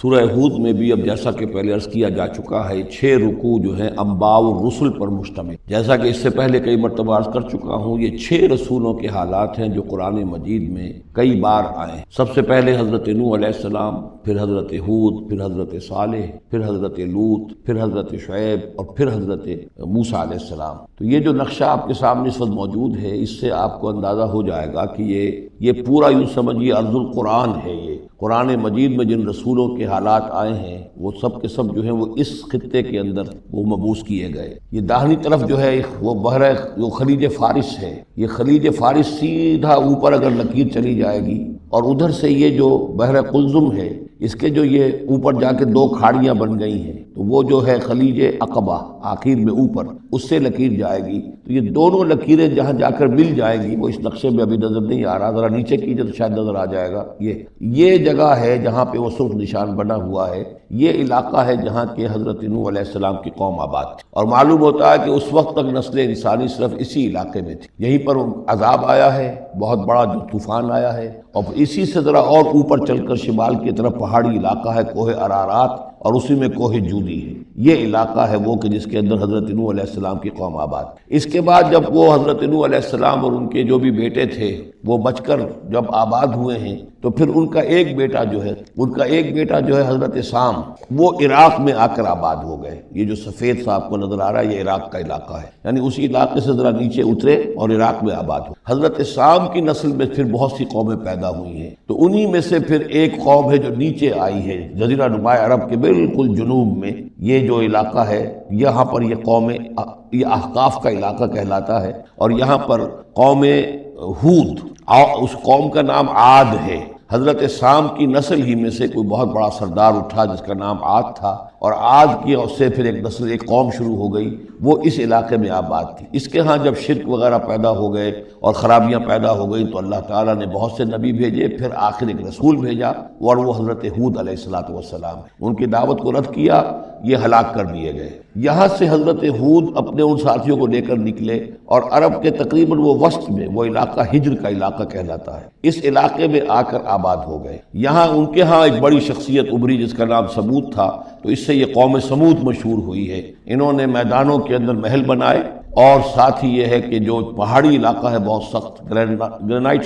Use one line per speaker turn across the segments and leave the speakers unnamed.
سورہ ہود میں بھی اب جیسا کہ پہلے عرض کیا جا چکا ہے 6 رکوع جو ہیں انباء الرسل پر مشتمل، جیسا کہ اس سے پہلے کئی مرتبہ عرض کر چکا ہوں، یہ 6 رسولوں کے حالات ہیں جو قرآن مجید میں کئی بار آئے ہیں۔ سب سے پہلے حضرت نوح علیہ السلام، پھر حضرت ہود، پھر حضرت صالح، پھر حضرت لوط، پھر حضرت شعیب اور پھر حضرت موسیٰ علیہ السلام۔ تو یہ جو نقشہ آپ کے سامنے اس وقت موجود ہے، اس سے آپ کو اندازہ ہو جائے گا کہ یہ پورا یوں سمجھیے ارض القرآن ہے۔ یہ قرآن مجید میں جن رسولوں کے حالات آئے ہیں وہ سب کے سب جو ہیں وہ اس خطے کے اندر وہ مبعوث کیے گئے۔ یہ داہنی طرف جو ہے وہ بحر جو خلیج فارس ہے، یہ خلیج فارس سیدھا اوپر اگر لکیر چلی جائے گی اور ادھر سے یہ جو بحر قلزم ہے، اس کے جو یہ اوپر جا کے 2 کھاڑیاں بن گئی ہیں، تو وہ جو ہے خلیج عقبہ آخر میں اوپر اس سے لکیر جائے گی۔ تو یہ دونوں لکیریں جہاں جا کر مل جائیں گی، وہ اس نقشے میں ابھی نظر نہیں آ رہا، ذرا نیچے کیجئے تو شاید نظر آ جائے گا۔ یہ جگہ ہے جہاں پہ وہ سرخ نشان بنا ہوا ہے، یہ علاقہ ہے جہاں کے حضرت نوح علیہ السلام کی قوم آباد تھی، اور معلوم ہوتا ہے کہ اس وقت تک نسل انسانی صرف اسی علاقے میں تھی۔ یہیں پر عذاب آیا ہے، بہت بڑا جو طوفان آیا ہے، اور اسی سے ذرا اور اوپر چل کر شمال کی طرف پہاڑی علاقہ ہے کوہ ارارات، اور اسی میں کوہ جودی ہے۔ یہ علاقہ ہے وہ کہ جس کے اندر حضرت نوح علیہ السلام کی قوم آباد۔ اس کے بعد جب وہ حضرت نوح علیہ السلام اور ان کے جو بھی بیٹے تھے وہ بچ کر جب آباد ہوئے ہیں، تو پھر ان کا ایک بیٹا جو ہے حضرت سام، وہ عراق میں آ کر آباد ہو گئے۔ یہ جو سفید سا آپ کو نظر آ رہا ہے، یہ عراق کا علاقہ ہے، یعنی اسی علاقے سے ذرا نیچے اترے اور عراق میں آباد ہو۔ حضرت سام کی نسل میں پھر بہت سی قومیں پیدا ہوئی ہیں، تو انہی میں سے پھر ایک قوم ہے جو نیچے آئی ہے جزیرہ نما عرب کے بالکل جنوب میں۔ یہ جو علاقہ ہے یہاں پر یہ قوم، یہ احقاف کا علاقہ کہلاتا ہے، اور یہاں پر قوم ہود، اس قوم کا نام عاد ہے۔ حضرت سام کی نسل ہی میں سے کوئی بہت بڑا سردار اٹھا جس کا نام عاد تھا، اور عاد کی اور سے پھر ایک قوم شروع ہو گئی، وہ اس علاقے میں آباد تھی۔ اس کے ہاں جب شرک وغیرہ پیدا ہو گئے اور خرابیاں پیدا ہو گئی تو اللہ تعالیٰ نے بہت سے نبی بھیجے، پھر آخر ایک رسول بھیجا، اور وہ حضرت ہود علیہ السلام۔ ان کی دعوت کو رد کیا، یہ ہلاک کر دیے گئے۔ یہاں سے حضرت ہود اپنے ان ساتھیوں کو لے کر نکلے، اور عرب کے تقریباً وہ وسط میں وہ علاقہ ہجر کا علاقہ کہلاتا ہے، اس علاقے میں آ کر آباد ہو گئے۔ یہاں ان کے ہاں ایک بڑی شخصیت ابھری جس کا نام سمود تھا، تو اس سے یہ قوم سمود مشہور ہوئی ہے۔ انہوں نے میدانوں کے اندر محل بنائے، اور ساتھ ہی یہ ہے کہ جو پہاڑی علاقہ ہے بہت سخت گرینائٹ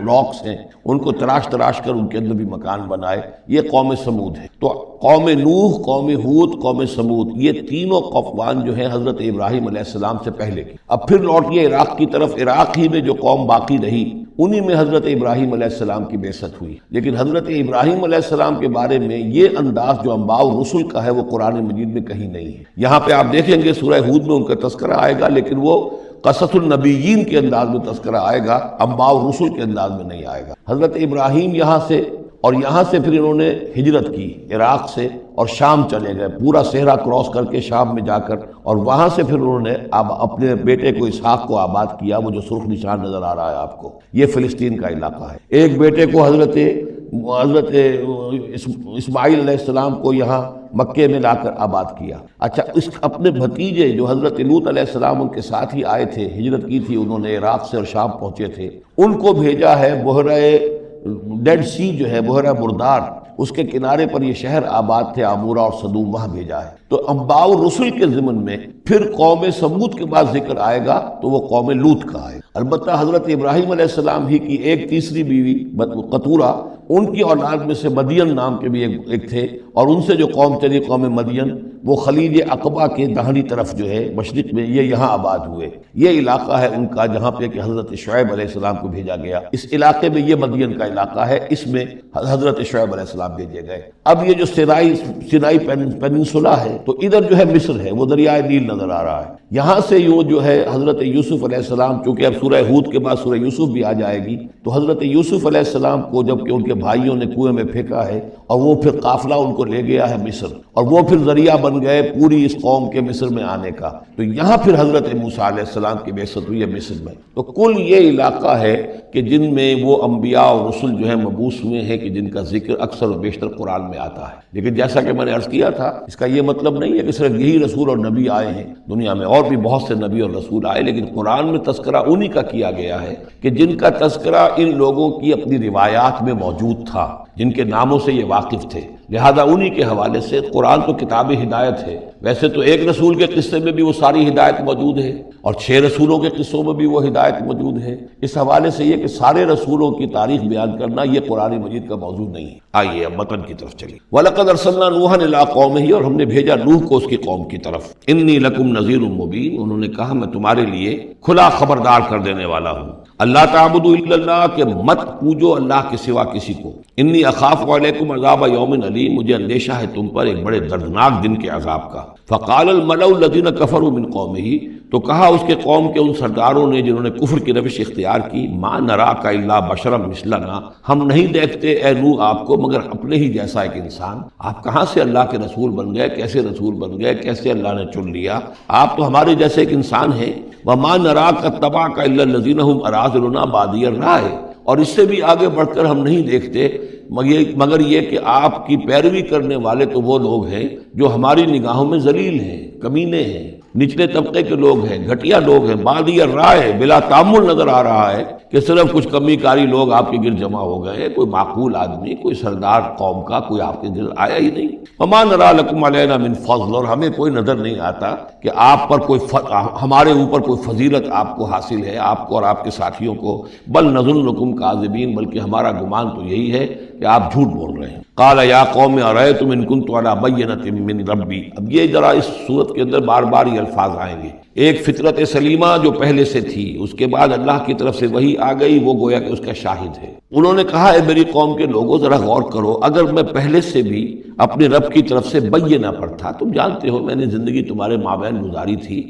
راکس ہیں، ان کو تراش کر ان کے اندر بھی مکان بنائے۔ یہ قوم سمود ہے۔ تو قوم نوح، قوم ہود، قوم سمود، یہ تینوں قومان جو ہیں حضرت ابراہیم علیہ السلام سے پہلے کی۔ اب پھر لوٹیے عراق کی طرف، عراق ہی میں جو قوم باقی رہی انہی میں حضرت ابراہیم علیہ السلام کی بعثت ہوئی۔ لیکن حضرت ابراہیم علیہ السلام کے بارے میں یہ انداز جو انباء الرسل کا ہے وہ قرآن مجید میں کہیں نہیں ہے۔ یہاں پہ آپ دیکھیں گے سورہ ہود میں ان کا تذکرہ آئے گا، لیکن وہ قصص النبیین کے انداز میں تذکرہ آئے گا، انباء الرسل کے انداز میں نہیں آئے گا۔ حضرت ابراہیم یہاں سے، اور یہاں سے پھر انہوں نے ہجرت کی عراق سے، اور شام چلے گئے، پورا صحرا کراس کر کے شام میں جا کر، اور وہاں سے پھر انہوں نے اپنے بیٹے کو اسحاق کو آباد کیا، وہ جو سرخ نشان نظر آ رہا ہے آپ کو، یہ فلسطین کا علاقہ ہے۔ ایک بیٹے کو حضرت اسماعیل علیہ السلام کو یہاں مکے میں لا کر آباد کیا۔ اچھا، اس اپنے بھتیجے جو حضرت لوط علیہ السلام ان کے ساتھ ہی آئے تھے، ہجرت کی تھی انہوں نے، عراق سے اور شام پہنچے تھے، ان کو بھیجا ہے بحیرہ ڈیڈ سی جو ہے، بحیرہ مردار، اس کے کنارے پر یہ شہر آباد تھے، عمورہ اور صدوم، وہاں بھیجا ہے۔ تو انباء الرسل کے ضمن میں پھر قوم سمود کے بعد ذکر آئے گا تو وہ قوم لوط کا ہے۔ البتہ حضرت ابراہیم علیہ السلام ہی کی ایک تیسری بیوی قطورہ، ان کی اولاد میں سے مدین نام کے بھی ایک تھے، اور ان سے جو قوم چلی قوم مدین، وہ خلیج عقبہ کے داہنی طرف جو ہے مشرق میں، یہ یہاں آباد ہوئے۔ یہ علاقہ ہے ان کا جہاں پہ کہ حضرت شعیب علیہ السلام کو بھیجا گیا۔ اس علاقے میں یہ مدین کا علاقہ ہے، اس میں حضرت شعیب علیہ السلام بھیجے گئے۔ اب یہ جو سینائی پیننسولا ہے، تو ادھر جو ہے مصر ہے، وہ دریائے نیل نظر آ رہا ہے۔ یہاں سے یوں جو ہے حضرت یوسف علیہ السلام، چونکہ اب سورہ ہود کے بعد سورہ یوسف بھی آ جائے گی، تو حضرت یوسف علیہ السلام کو جب کہ ان کے بھائیوں نے کنویں میں پھینکا ہے، اور وہ پھر قافلہ ان کو لے گیا ہے مصر، اور وہ پھر ذریعہ بن گئے پوری اس قوم کے مصر میں آنے کا، تو یہاں پھر حضرت موسیٰ علیہ السلام کی بعثت ہوئی ہے مصر میں۔ تو کل یہ علاقہ ہے کہ جن میں وہ انبیاء اور رسل جو ہیں مبعوث ہوئے ہیں، کہ جن کا ذکر اکثر و بیشتر قرآن میں آتا ہے۔ لیکن جیسا کہ میں نے عرض کیا تھا، اس کا یہ مطلب نہیں ہے کہ صرف یہی رسول اور نبی آئے ہیں، دنیا میں اور بھی بہت سے نبی اور رسول آئے، لیکن قرآن میں تذکرہ انہی کا کیا گیا ہے کہ جن کا تذکرہ ان لوگوں کی اپنی روایات میں موجود تھا۔ جن کے ناموں سے یہ واقف تھے، لہذا انہی کے حوالے سے قرآن تو کتاب ہدایت ہے۔ ویسے تو ایک رسول کے قصے میں بھی وہ ساری ہدایت موجود ہے، اور 6 رسولوں کے قصوں میں بھی وہ ہدایت موجود ہے۔ اس حوالے سے یہ کہ سارے رسولوں کی تاریخ بیان کرنا یہ قرآن مجید کا موضوع نہیں ہے۔ آئیے اب متن کی طرف چلیے۔ وَلَقَدْ أَرْسَلْنَا نُوحًا إِلَىٰ قَوْمِهِ، اور ہم نے بھیجا نوح کو اس کی قوم کی طرف۔ إِنِّي لَكُمْ نَذِيرٌ مُّبِينٌ، انہوں نے کہا میں تمہارے لیے کھلا خبردار کر دینے والا ہوں۔ اللہ تعبدوا الا اللہ، کہ مت پوجو اللہ کے سوا کسی کو۔ انی اخاف علیکم عذاب یوم علیم، مجھے اندیشہ ہے تم پر ایک بڑے دردناک دن کے عذاب کا۔ فقال الملأ الذین کفروا من قومہ، تو کہا اس کے قوم کے ان سرداروں نے جنہوں نے کفر کی روش اختیار کی، ما نراک الا بشرا مثلنا، ہم نہیں دیکھتے اے نوح آپ کو مگر اپنے ہی جیسا ایک انسان۔ آپ کہاں سے اللہ کے رسول بن گئے؟ کیسے رسول بن گئے؟ کیسے اللہ نے چن لیا؟ آپ تو ہمارے جیسے ایک انسان ہیں۔ وما نراک اتبعک الا الذین هم اراذلنا بادی الرائے، اور اس سے بھی آگے بڑھ کر ہم نہیں دیکھتے مگر یہ کہ آپ کی پیروی کرنے والے تو وہ لوگ ہیں جو ہماری نگاہوں میں ذلیل ہیں، کمینے ہیں، نچلے طبقے کے لوگ ہیں، گھٹیا لوگ ہیں۔ بادی الرائے، بلا تعمل نظر آ رہا ہے کہ صرف کچھ کمی کاری لوگ آپ کے گرد جمع ہو گئے، کوئی معقول آدمی، کوئی سردار قوم کا کوئی آپ کے گرد آیا ہی نہیں۔ وما نرا لکم علینا من فضل، اور ہمیں کوئی نظر نہیں آتا کہ آپ پر کوئی ہمارے اوپر کوئی فضیلت آپ کو حاصل ہے، آپ کو اور آپ کے ساتھیوں کو۔ بل نظنکم کاذبین، بلکہ ہمارا گمان تو یہی ہے کہ آپ جھوٹ بول رہے ہیں۔ قال یا قوم ارأیتم ان کنت علی بینۃ من ربی، اب یہ ذرا اس صورت کے اندر بار بار یہ الفاظ آئیں گے۔ ایک فطرت سلیمہ جو پہلے سے تھی، اس کے بعد اللہ کی طرف سے وحی آ گئی، وہ گویا کہ اس کا شاہد ہے۔ انہوں نے کہا اے میری قوم کے لوگوں ذرا غور کرو، اگر میں پہلے سے بھی اپنے رب کی طرف سے بینہ پر تھا، تم جانتے ہو میں نے زندگی تمہارے مابین گزاری تھی،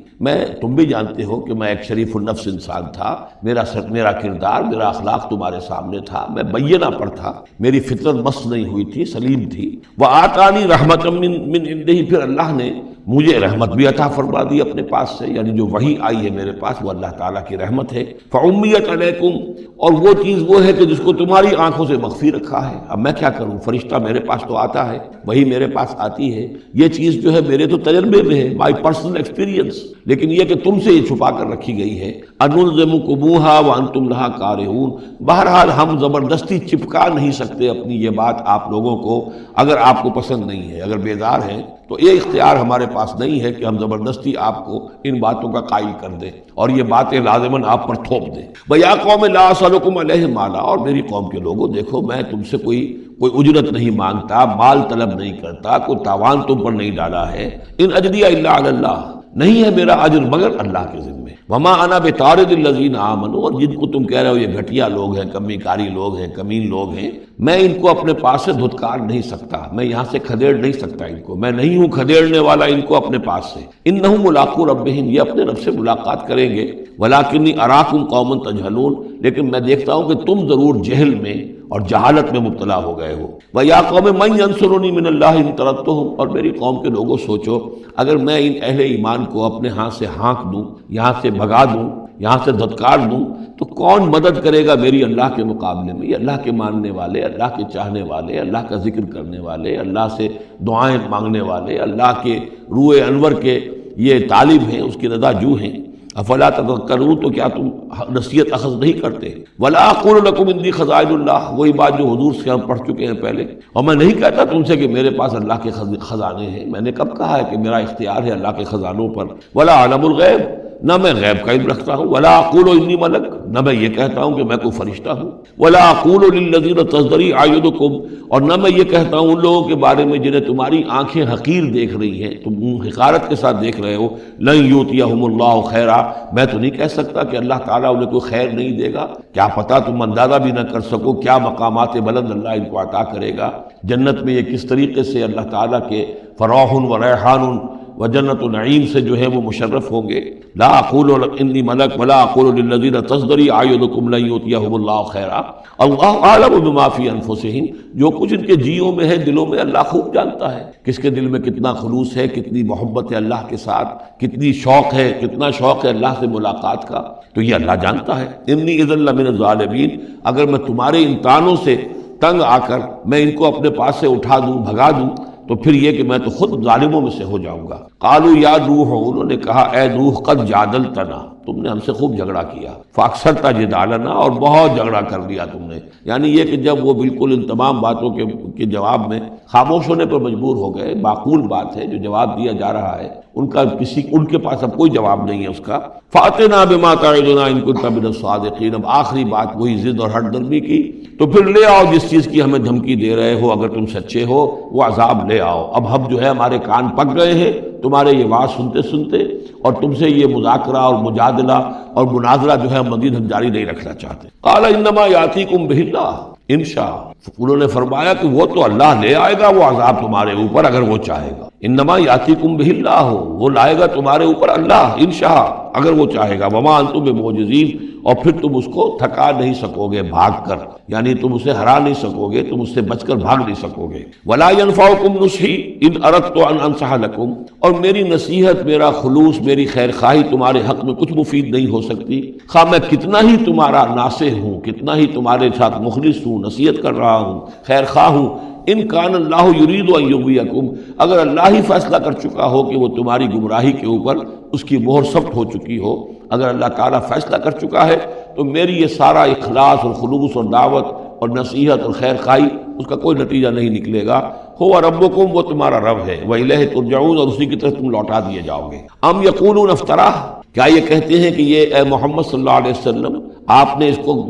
تم بھی جانتے ہو کہ میں ایک شریف النفس انسان تھا، میرا کردار، میرا اخلاق تمہارے سامنے تھا، میں بینہ پر تھا، میری فطرت مس نہیں ہوئی تھی، سلیم تھی۔ وآتانی رحمۃ من عنده، پھر اللہ نے مجھے رحمت بھی عطا فرما دی اپنے پاس سے، یعنی جو وحی آئی ہے میرے پاس وہ اللہ تعالیٰ کی رحمت ہے۔ فعمیت علیکم، اور وہ چیز وہ ہے کہ جس کو تمہاری آنکھوں سے مخفی رکھا ہے۔ اب میں کیا کروں، فرشتہ میرے پاس تو آتا ہے، وہی میرے پاس آتی ہے، یہ چیز جو ہے میرے تو تجربے میں ہے، مائی پرسنل ایکسپیرینس، لیکن یہ کہ تم سے یہ چھپا کر رکھی گئی ہے۔ انلزمکموہا وانتم لہا کارہون، بہرحال ہم زبردستی چپکا نہیں سکتے اپنی یہ بات آپ لوگوں کو، اگر آپ کو پسند نہیں ہے، اگر بیزار ہیں تو یہ اختیار ہمارے پاس نہیں ہے کہ ہم زبردستی آپ کو ان باتوں کا قائل کر دیں اور یہ باتیں لازماً آپ پر تھوپ دیں۔ وَيَا قَوْمِ لَا أَسْأَلُكُمْ عَلَيْهِ مَالًا، اور میری قوم کے لوگوں دیکھو میں تم سے کوئی اجرت نہیں مانگتا، مال طلب نہیں کرتا، کوئی تاوان تم پر نہیں ڈالا ہے۔ ان اجریہ الا علی اللہ، نہیں ہے میرا اجر مگر اللہ کے ذمہ۔ وما انا بطارد الذین آمنوا، اور جن کو تم کہہ رہے ہو یہ گھٹیا لوگ ہیں، کمی کاری لوگ ہیں، کمین لوگ ہیں، میں ان کو اپنے پاس سے دھتکار نہیں سکتا، میں یہاں سے کھدیڑ نہیں سکتا ان کو، میں نہیں ہوں کھدیڑنے والا ان کو اپنے پاس سے۔ انہم ملاقو ربہم، یہ اپنے رب سے ملاقات کریں گے۔ ولکنی اراکم قوما تجہلون، لیکن میں دیکھتا ہوں کہ تم ضرور جہل میں اور جہالت میں مبتلا ہو گئے ہو۔ وَيَا قَوْمِ مَنْ يَنْصُرُنِي مِنَ اللَّهِ إِن طَرَدتُّهُمْ، اور میری قوم کے لوگوں سوچو اگر میں ان اہل ایمان کو اپنے ہاں سے ہانک دوں، یہاں سے بھگا دوں، یہاں سے دھتکار دوں، تو کون مدد کرے گا میری اللہ کے مقابلے میں؟ یہ اللہ کے ماننے والے، اللہ کے چاہنے والے، اللہ کا ذکر کرنے والے، اللہ سے دعائیں مانگنے والے، اللہ کے روح انور کے یہ طالب ہیں، اس کی رضا جو ہیں۔ افلا تذکرون، تو کیا تم نصیحت اخذ نہیں کرتے؟ ولا اقول لکم عندی خزائن اللہ، وہی بات جو حضور سے ہم پڑھ چکے ہیں پہلے، اور میں نہیں کہتا تم سے کہ میرے پاس اللہ کے خزانے ہیں، میں نے کب کہا ہے کہ میرا اختیار ہے اللہ کے خزانوں پر؟ ولا عالم الغیب، نہ میں غیب کا علم رکھتا ہوں۔ ولا اقول انی ملک، نہ میں یہ کہتا ہوں کہ میں کوئی فرشتہ ہوں۔ ولا اقول للذین تزدری اعینکم، اور نہ میں یہ کہتا ہوں ان لوگوں کے بارے میں جنہیں تمہاری آنکھیں حقیر دیکھ رہی ہیں، تم حقارت کے ساتھ دیکھ رہے ہو، لن یؤتیہم اللہ خیرا، میں تو نہیں کہہ سکتا کہ اللہ تعالیٰ انہیں کوئی خیر نہیں دے گا، کیا پتہ تم اندازہ بھی نہ کر سکو کیا مقامات بلند اللہ ان کو عطا کرے گا جنت میں، یہ کس طریقے سے اللہ تعالیٰ کے فراح و ریحان و جنت و نعیم سے جو ہے وہ مشرف ہوں گے۔ لا اقول انی ملک ولا اقول للذین تزدری اعینکم لن یؤتیہم اللہ خیرا، اللہ اعلم بما فی انفسہم، جو کچھ ان کے جیوں میں ہے، دلوں میں، اللہ خوب جانتا ہے کس کے دل میں کتنا خلوص ہے، کتنی محبت ہے اللہ کے ساتھ، کتنی شوق ہے، کتنا شوق ہے اللہ سے ملاقات کا، تو یہ اللہ جانتا ہے۔ انی اذا لمن الظالمین، اگر میں تمہارے ان تانوں سے تنگ آ کر میں ان کو اپنے پاس سے اٹھا دوں، بھگا دوں، تو پھر یہ کہ میں تو خود ظالموں میں سے ہو جاؤں گا۔ قالوا یا نوح، انہوں نے کہا اے نوح قد جادلتنا، تم نے ہم سے خوب جھگڑا کیا، فاکثرت جدالنا، اور بہت جھگڑا کر لیا تم نے۔ یعنی یہ کہ جب وہ بالکل ان تمام باتوں کے جواب میں خاموش ہونے پر مجبور ہو گئے، معقول بات ہے جو جواب دیا جا رہا ہے، ان کے پاس اب کوئی جواب نہیں ہے اس کا۔ فاتنا بما تعدنا ان كنت من الصادقین، اب آخری بات وہی ضد اور ہٹ درمی کی، تو پھر لے آؤ جس چیز کی ہمیں دھمکی دے رہے ہو، اگر تم سچے ہو وہ عذاب لے آؤ۔ اب ہم جو ہے ہمارے کان پک گئے ہیں تمہارے یہ بات سنتے سنتے، اور تم سے یہ مذاکرہ اور مجادلہ اور مناظرہ جو ہے مزید ہم جاری نہیں رکھنا چاہتے۔ قال انما یاتیکم بہ اللہ ان شاء، انہوں نے فرمایا کہ وہ تو اللہ لے آئے گا وہ عذاب تمہارے اوپر اگر وہ چاہے گا۔ انما یاتیکم بہ اللہ، وہ لائے گا تمہارے اوپر اللہ ان شاء، اگر وہ چاہے گا۔ وما انتم بمعجزین، اور پھر تم اس کو تھکا نہیں سکو گے بھاگ کر، یعنی تم اسے ہرا نہیں سکو گے، تم اس سے بچ کر بھاگ نہیں سکو گے۔ ولا ينفعکم نصحی ان اردت ان انصح لکم، اور میری نصیحت، میرا خلوص، میری خیر خواہی تمہارے حق میں کچھ مفید نہیں ہو سکتی، خواہ میں کتنا ہی تمہارا ناصح ہوں، کتنا ہی تمہارے ساتھ مخلص ہوں، نصیحت کر رہا ہوں، خیر خواہ ہوں۔ ان کان اللہ یرید ان یغویکم، اگر اللہ ہی فیصلہ کر چکا ہو کہ وہ تمہاری گمراہی کے اوپر اس کی مہر ثبت ہو چکی ہو، اگر اللہ تعالیٰ فیصلہ کر چکا ہے تو میری یہ سارا اخلاص اور خلوص اور دعوت اور نصیحت اور خیر خواہی اس کا کوئی نتیجہ نہیں نکلے گا۔ هو ربکم، وہ تمہارا رب ہے، وإلیہ ترجعون، اور اسی کی طرف تم لوٹا دیے جاؤ گے۔ ام یقولون افتراہ، کیا یہ کہتے ہیں کہ یہ اے محمد صلی اللہ علیہ وسلم آپ نے اس کو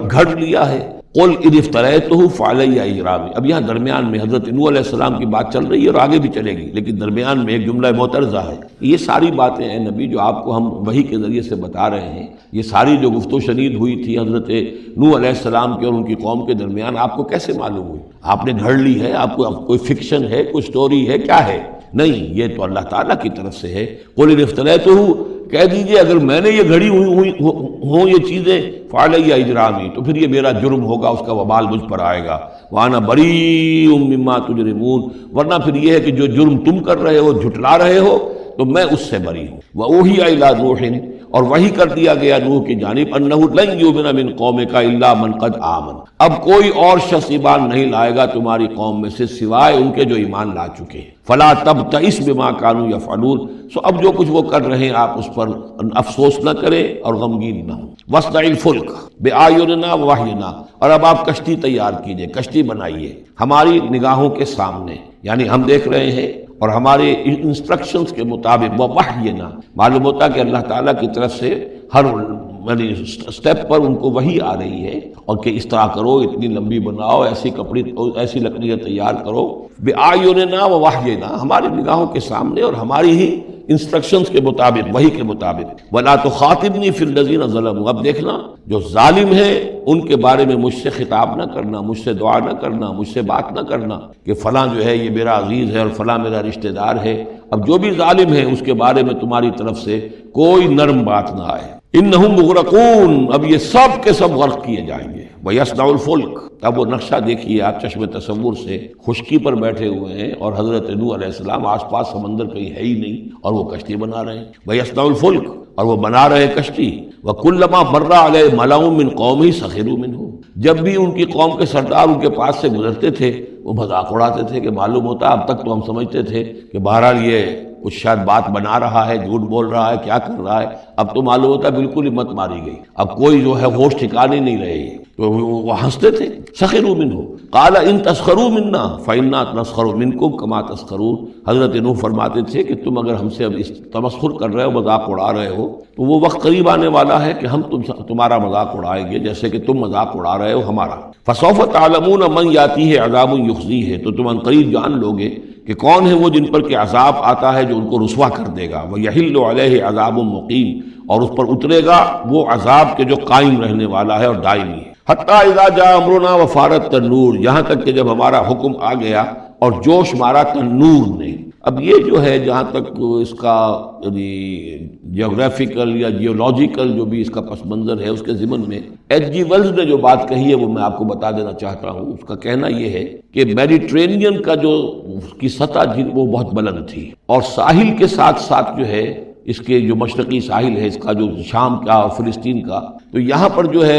گھڑ لیا ہے؟ قل ان افتریتہ فعلی اجرامی، اب یہاں درمیان میں حضرت نوح علیہ السلام کی بات چل رہی ہے اور آگے بھی چلے گی، لیکن درمیان میں ایک جملہ معترضہ ہے۔ یہ ساری باتیں ہیں نبی جو آپ کو ہم وحی کے ذریعے سے بتا رہے ہیں، یہ ساری جو گفت و شنید ہوئی تھی حضرت نوح علیہ السلام کے اور ان کی قوم کے درمیان، آپ کو کیسے معلوم ہوئی؟ آپ نے گھڑ لی ہے؟ آپ کو کوئی فکشن ہے، کوئی سٹوری ہے، کیا ہے؟ نہیں، یہ تو اللہ تعالیٰ کی طرف سے ہے۔ قل ان افتریتہ، کہہ دیجئے اگر میں نے یہ گھڑی ہوں یہ چیزیں، فعلی اجرامی، تو پھر یہ میرا جرم ہوگا، اس کا وبال مجھ پر آئے گا۔ وانا بریء مما تجرمون، ورنہ پھر یہ ہے کہ جو جرم تم کر رہے ہو، جھٹلا رہے ہو، تو میں اس سے بری ہوں۔ وأوحی الی نوح، اور وحی کر دیا گیا نوح کی جانب، انہ لن یؤمن من قومک الا من قد آمن، اب کوئی اور شخص ایمان نہیں لائے گا تمہاری قوم میں سے سوائے ان کے جو ایمان لا چکے ہیں۔ فلا تبتئس بما كانوا يفعلون، سو اب جو کچھ وہ کر رہے ہیں آپ اس پر افسوس نہ کریں اور غمگین نہ ہوں۔ واصنع الفلک بأعیننا ووحینا، اور اب آپ کشتی تیار کیجئے، کشتی بنائیے ہماری نگاہوں کے سامنے، یعنی ہم دیکھ رہے ہیں اور ہمارے انسٹرکشنز کے مطابق، ووحینا، معلوم ہوتا کہ اللہ تعالیٰ کی طرف سے ہر یعنی سٹیپ پر ان کو وحی آ رہی ہے، اور کہ اس طرح کرو، اتنی لمبی بناؤ، ایسی لکڑیاں تیار کرو، بِأَعْيُنِنَا وَوَحْيِنَا، ہماری نگاہوں کے سامنے اور ہماری ہی انسٹرکشنز کے مطابق، وحی کے مطابق۔ وَلَا تُخَاطِبْنِي فِي الَّذِينَ ظَلَمُوا، اب دیکھنا جو ظالم ہیں ان کے بارے میں مجھ سے خطاب نہ کرنا، مجھ سے دعا نہ کرنا، مجھ سے بات نہ کرنا کہ فلاں جو ہے یہ میرا عزیز ہے اور فلاں میرا رشتہ دار ہے۔ اب جو بھی ظالم ہے اس کے بارے میں تمہاری طرف سے کوئی نرم بات نہ آئے۔ انہم مغرقون، اب یہ سب کے سب غرق کیے جائیں گے۔ وَيَصْنَعُ الْفُلْكَ، اب وہ نقشہ دیکھیے آپ چشم تصور سے، خشکی پر بیٹھے ہوئے ہیں اور حضرت نوح علیہ السلام آس پاس سمندر کہیں ہے ہی نہیں اور وہ کشتی بنا رہے ہیں۔ وَيَصْنَعُ الْفُلْكَ، اور وہ بنا رہے کشتی۔ وَكُلَّمَا مَرَّ عَلَيْهِ مَلَأٌ مِّن قَوْمِهِ سَخِرُوا مِنْهُ، جب بھی ان کی قوم کے سردار ان کے پاس سے گزرتے تھے وہ مذاق اڑاتے تھے، کہ معلوم ہوتا اب تک تو ہم سمجھتے تھے کہ بہرحال یہ کچھ شاید بات بنا رہا ہے، جھوٹ بول رہا ہے، کیا کر رہا ہے، اب تو معلوم ہوتا ہے بالکل ہی مت ماری گئی، اب کوئی جو ہے ہوش ٹھکانے نہیں رہے، تو وہ ہنستے تھے۔ سخروا منہ قال ان تسخروا منا فإنا نسخر منکم کما تسخرون، حضرت نوح فرماتے تھے کہ تم اگر ہم سے اب اس تمسخر کر رہے ہو، مذاق اڑا رہے ہو، تو وہ وقت قریب آنے والا ہے کہ ہم تمہارا مذاق اڑائیں گے جیسے کہ تم مذاق اڑا رہے ہو ہمارا۔ فسوف تعلمون من یاتیہ عذاب یخزیہ، تو تم عنقریب جان لوگے کہ کون ہے وہ جن پر کہ عذاب آتا ہے جو ان کو رسوا کر دے گا۔ وَيَحِلُّ عَلَيْهِ عَذَابٌ مُقِيمٌ، اور اس پر اترے گا وہ عذاب کے جو قائم رہنے والا ہے اور دائمی ہے۔ حَتَّى إِذَا جَاءَ أَمْرُنَا وَفَارَتِ التَّنُّورُ، یہاں تک کہ جب ہمارا حکم آ گیا اور جوش مارا تنور نے۔ اب یہ جو ہے جہاں تک اس کا یعنی جیوگرافیکل یا جیولوجیکل جو بھی اس کا پس منظر ہے، اس کے ضمن میں ایچ جی ویلز نے جو بات کہی ہے وہ میں آپ کو بتا دینا چاہتا ہوں۔ اس کا کہنا یہ ہے کہ میڈیٹرینین کا جو اس کی سطح وہ بہت بلند تھی، اور ساحل کے ساتھ ساتھ جو ہے اس کے جو مشرقی ساحل ہے اس کا جو شام کا اور فلسطین کا، تو یہاں پر جو ہے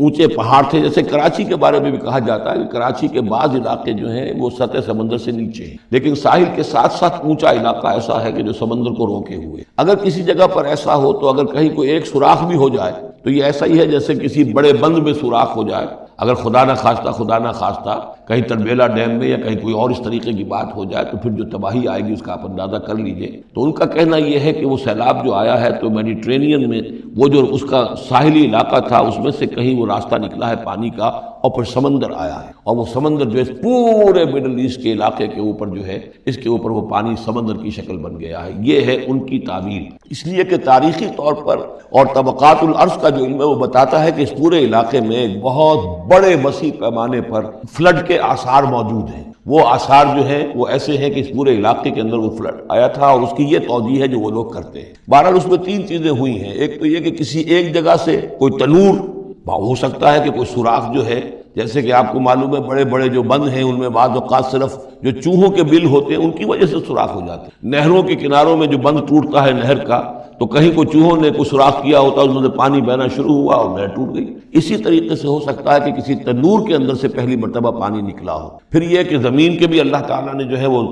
اونچے پہاڑ تھے. جیسے کراچی کے بارے میں بھی کہا جاتا ہے کہ کراچی کے بعض علاقے جو ہیں وہ سطح سمندر سے نیچے ہیں، لیکن ساحل کے ساتھ ساتھ اونچا علاقہ ایسا ہے کہ جو سمندر کو روکے ہوئے. اگر کسی جگہ پر ایسا ہو تو اگر کہیں کوئی ایک سوراخ بھی ہو جائے تو یہ ایسا ہی ہے جیسے کسی بڑے بند میں سوراخ ہو جائے. اگر خدا نہ خواستہ کہیں تربیلا ڈیم میں یا کہیں کوئی اور اس طریقے کی بات ہو جائے تو پھر جو تباہی آئے گی اس کا آپ اندازہ کر لیجئے. تو ان کا کہنا یہ ہے کہ وہ سیلاب جو آیا ہے تو میڈیٹرینین میں وہ جو اس کا ساحلی علاقہ تھا اس میں سے کہیں وہ راستہ نکلا ہے پانی کا اور پھر سمندر آیا ہے، اور وہ سمندر جو ہے پورے مڈل ایسٹ کے علاقے کے اوپر جو ہے اس کے اوپر وہ پانی سمندر کی شکل بن گیا ہے. یہ ہے ان کی تعبیر. اس لیے کہ تاریخی طور پر اور طبقات الارض کا جو علم ہے وہ بتاتا ہے کہ اس پورے علاقے میں ایک بہت بڑے وسیع پیمانے پر فلڈ کے آثار موجود ہیں. وہ آثار جو ہیں وہ ایسے ہیں کہ اس پورے علاقے کے اندر وہ فلڈ آیا تھا، اور اس کی یہ توجیہ ہے جو وہ لوگ کرتے ہیں. بہرحال اس میں تین چیزیں ہوئی ہیں. ایک تو یہ کہ کسی ایک جگہ سے کوئی تنور ہو سکتا ہے کہ کوئی سوراخ جو ہے، جیسے کہ آپ کو معلوم ہے بڑے بڑے جو بند ہیں ان میں بعض اوقات صرف جو چوہوں کے بل ہوتے ہیں ان کی وجہ سے سوراخ ہو جاتے ہیں. نہروں کے کناروں میں جو بند ٹوٹتا ہے نہر کا تو کہیں کوئی چوہوں نے کوئی سوراخ کیا ہوتا ہے، انہوں نے پانی بہنا شروع ہوا اور نہر ٹوٹ گئی. اسی طریقے سے ہو سکتا ہے کہ کسی تنور کے اندر سے پہلی مرتبہ پانی نکلا ہو. پھر یہ کہ زمین کے بھی اللہ تعالیٰ نے جو ہے وہ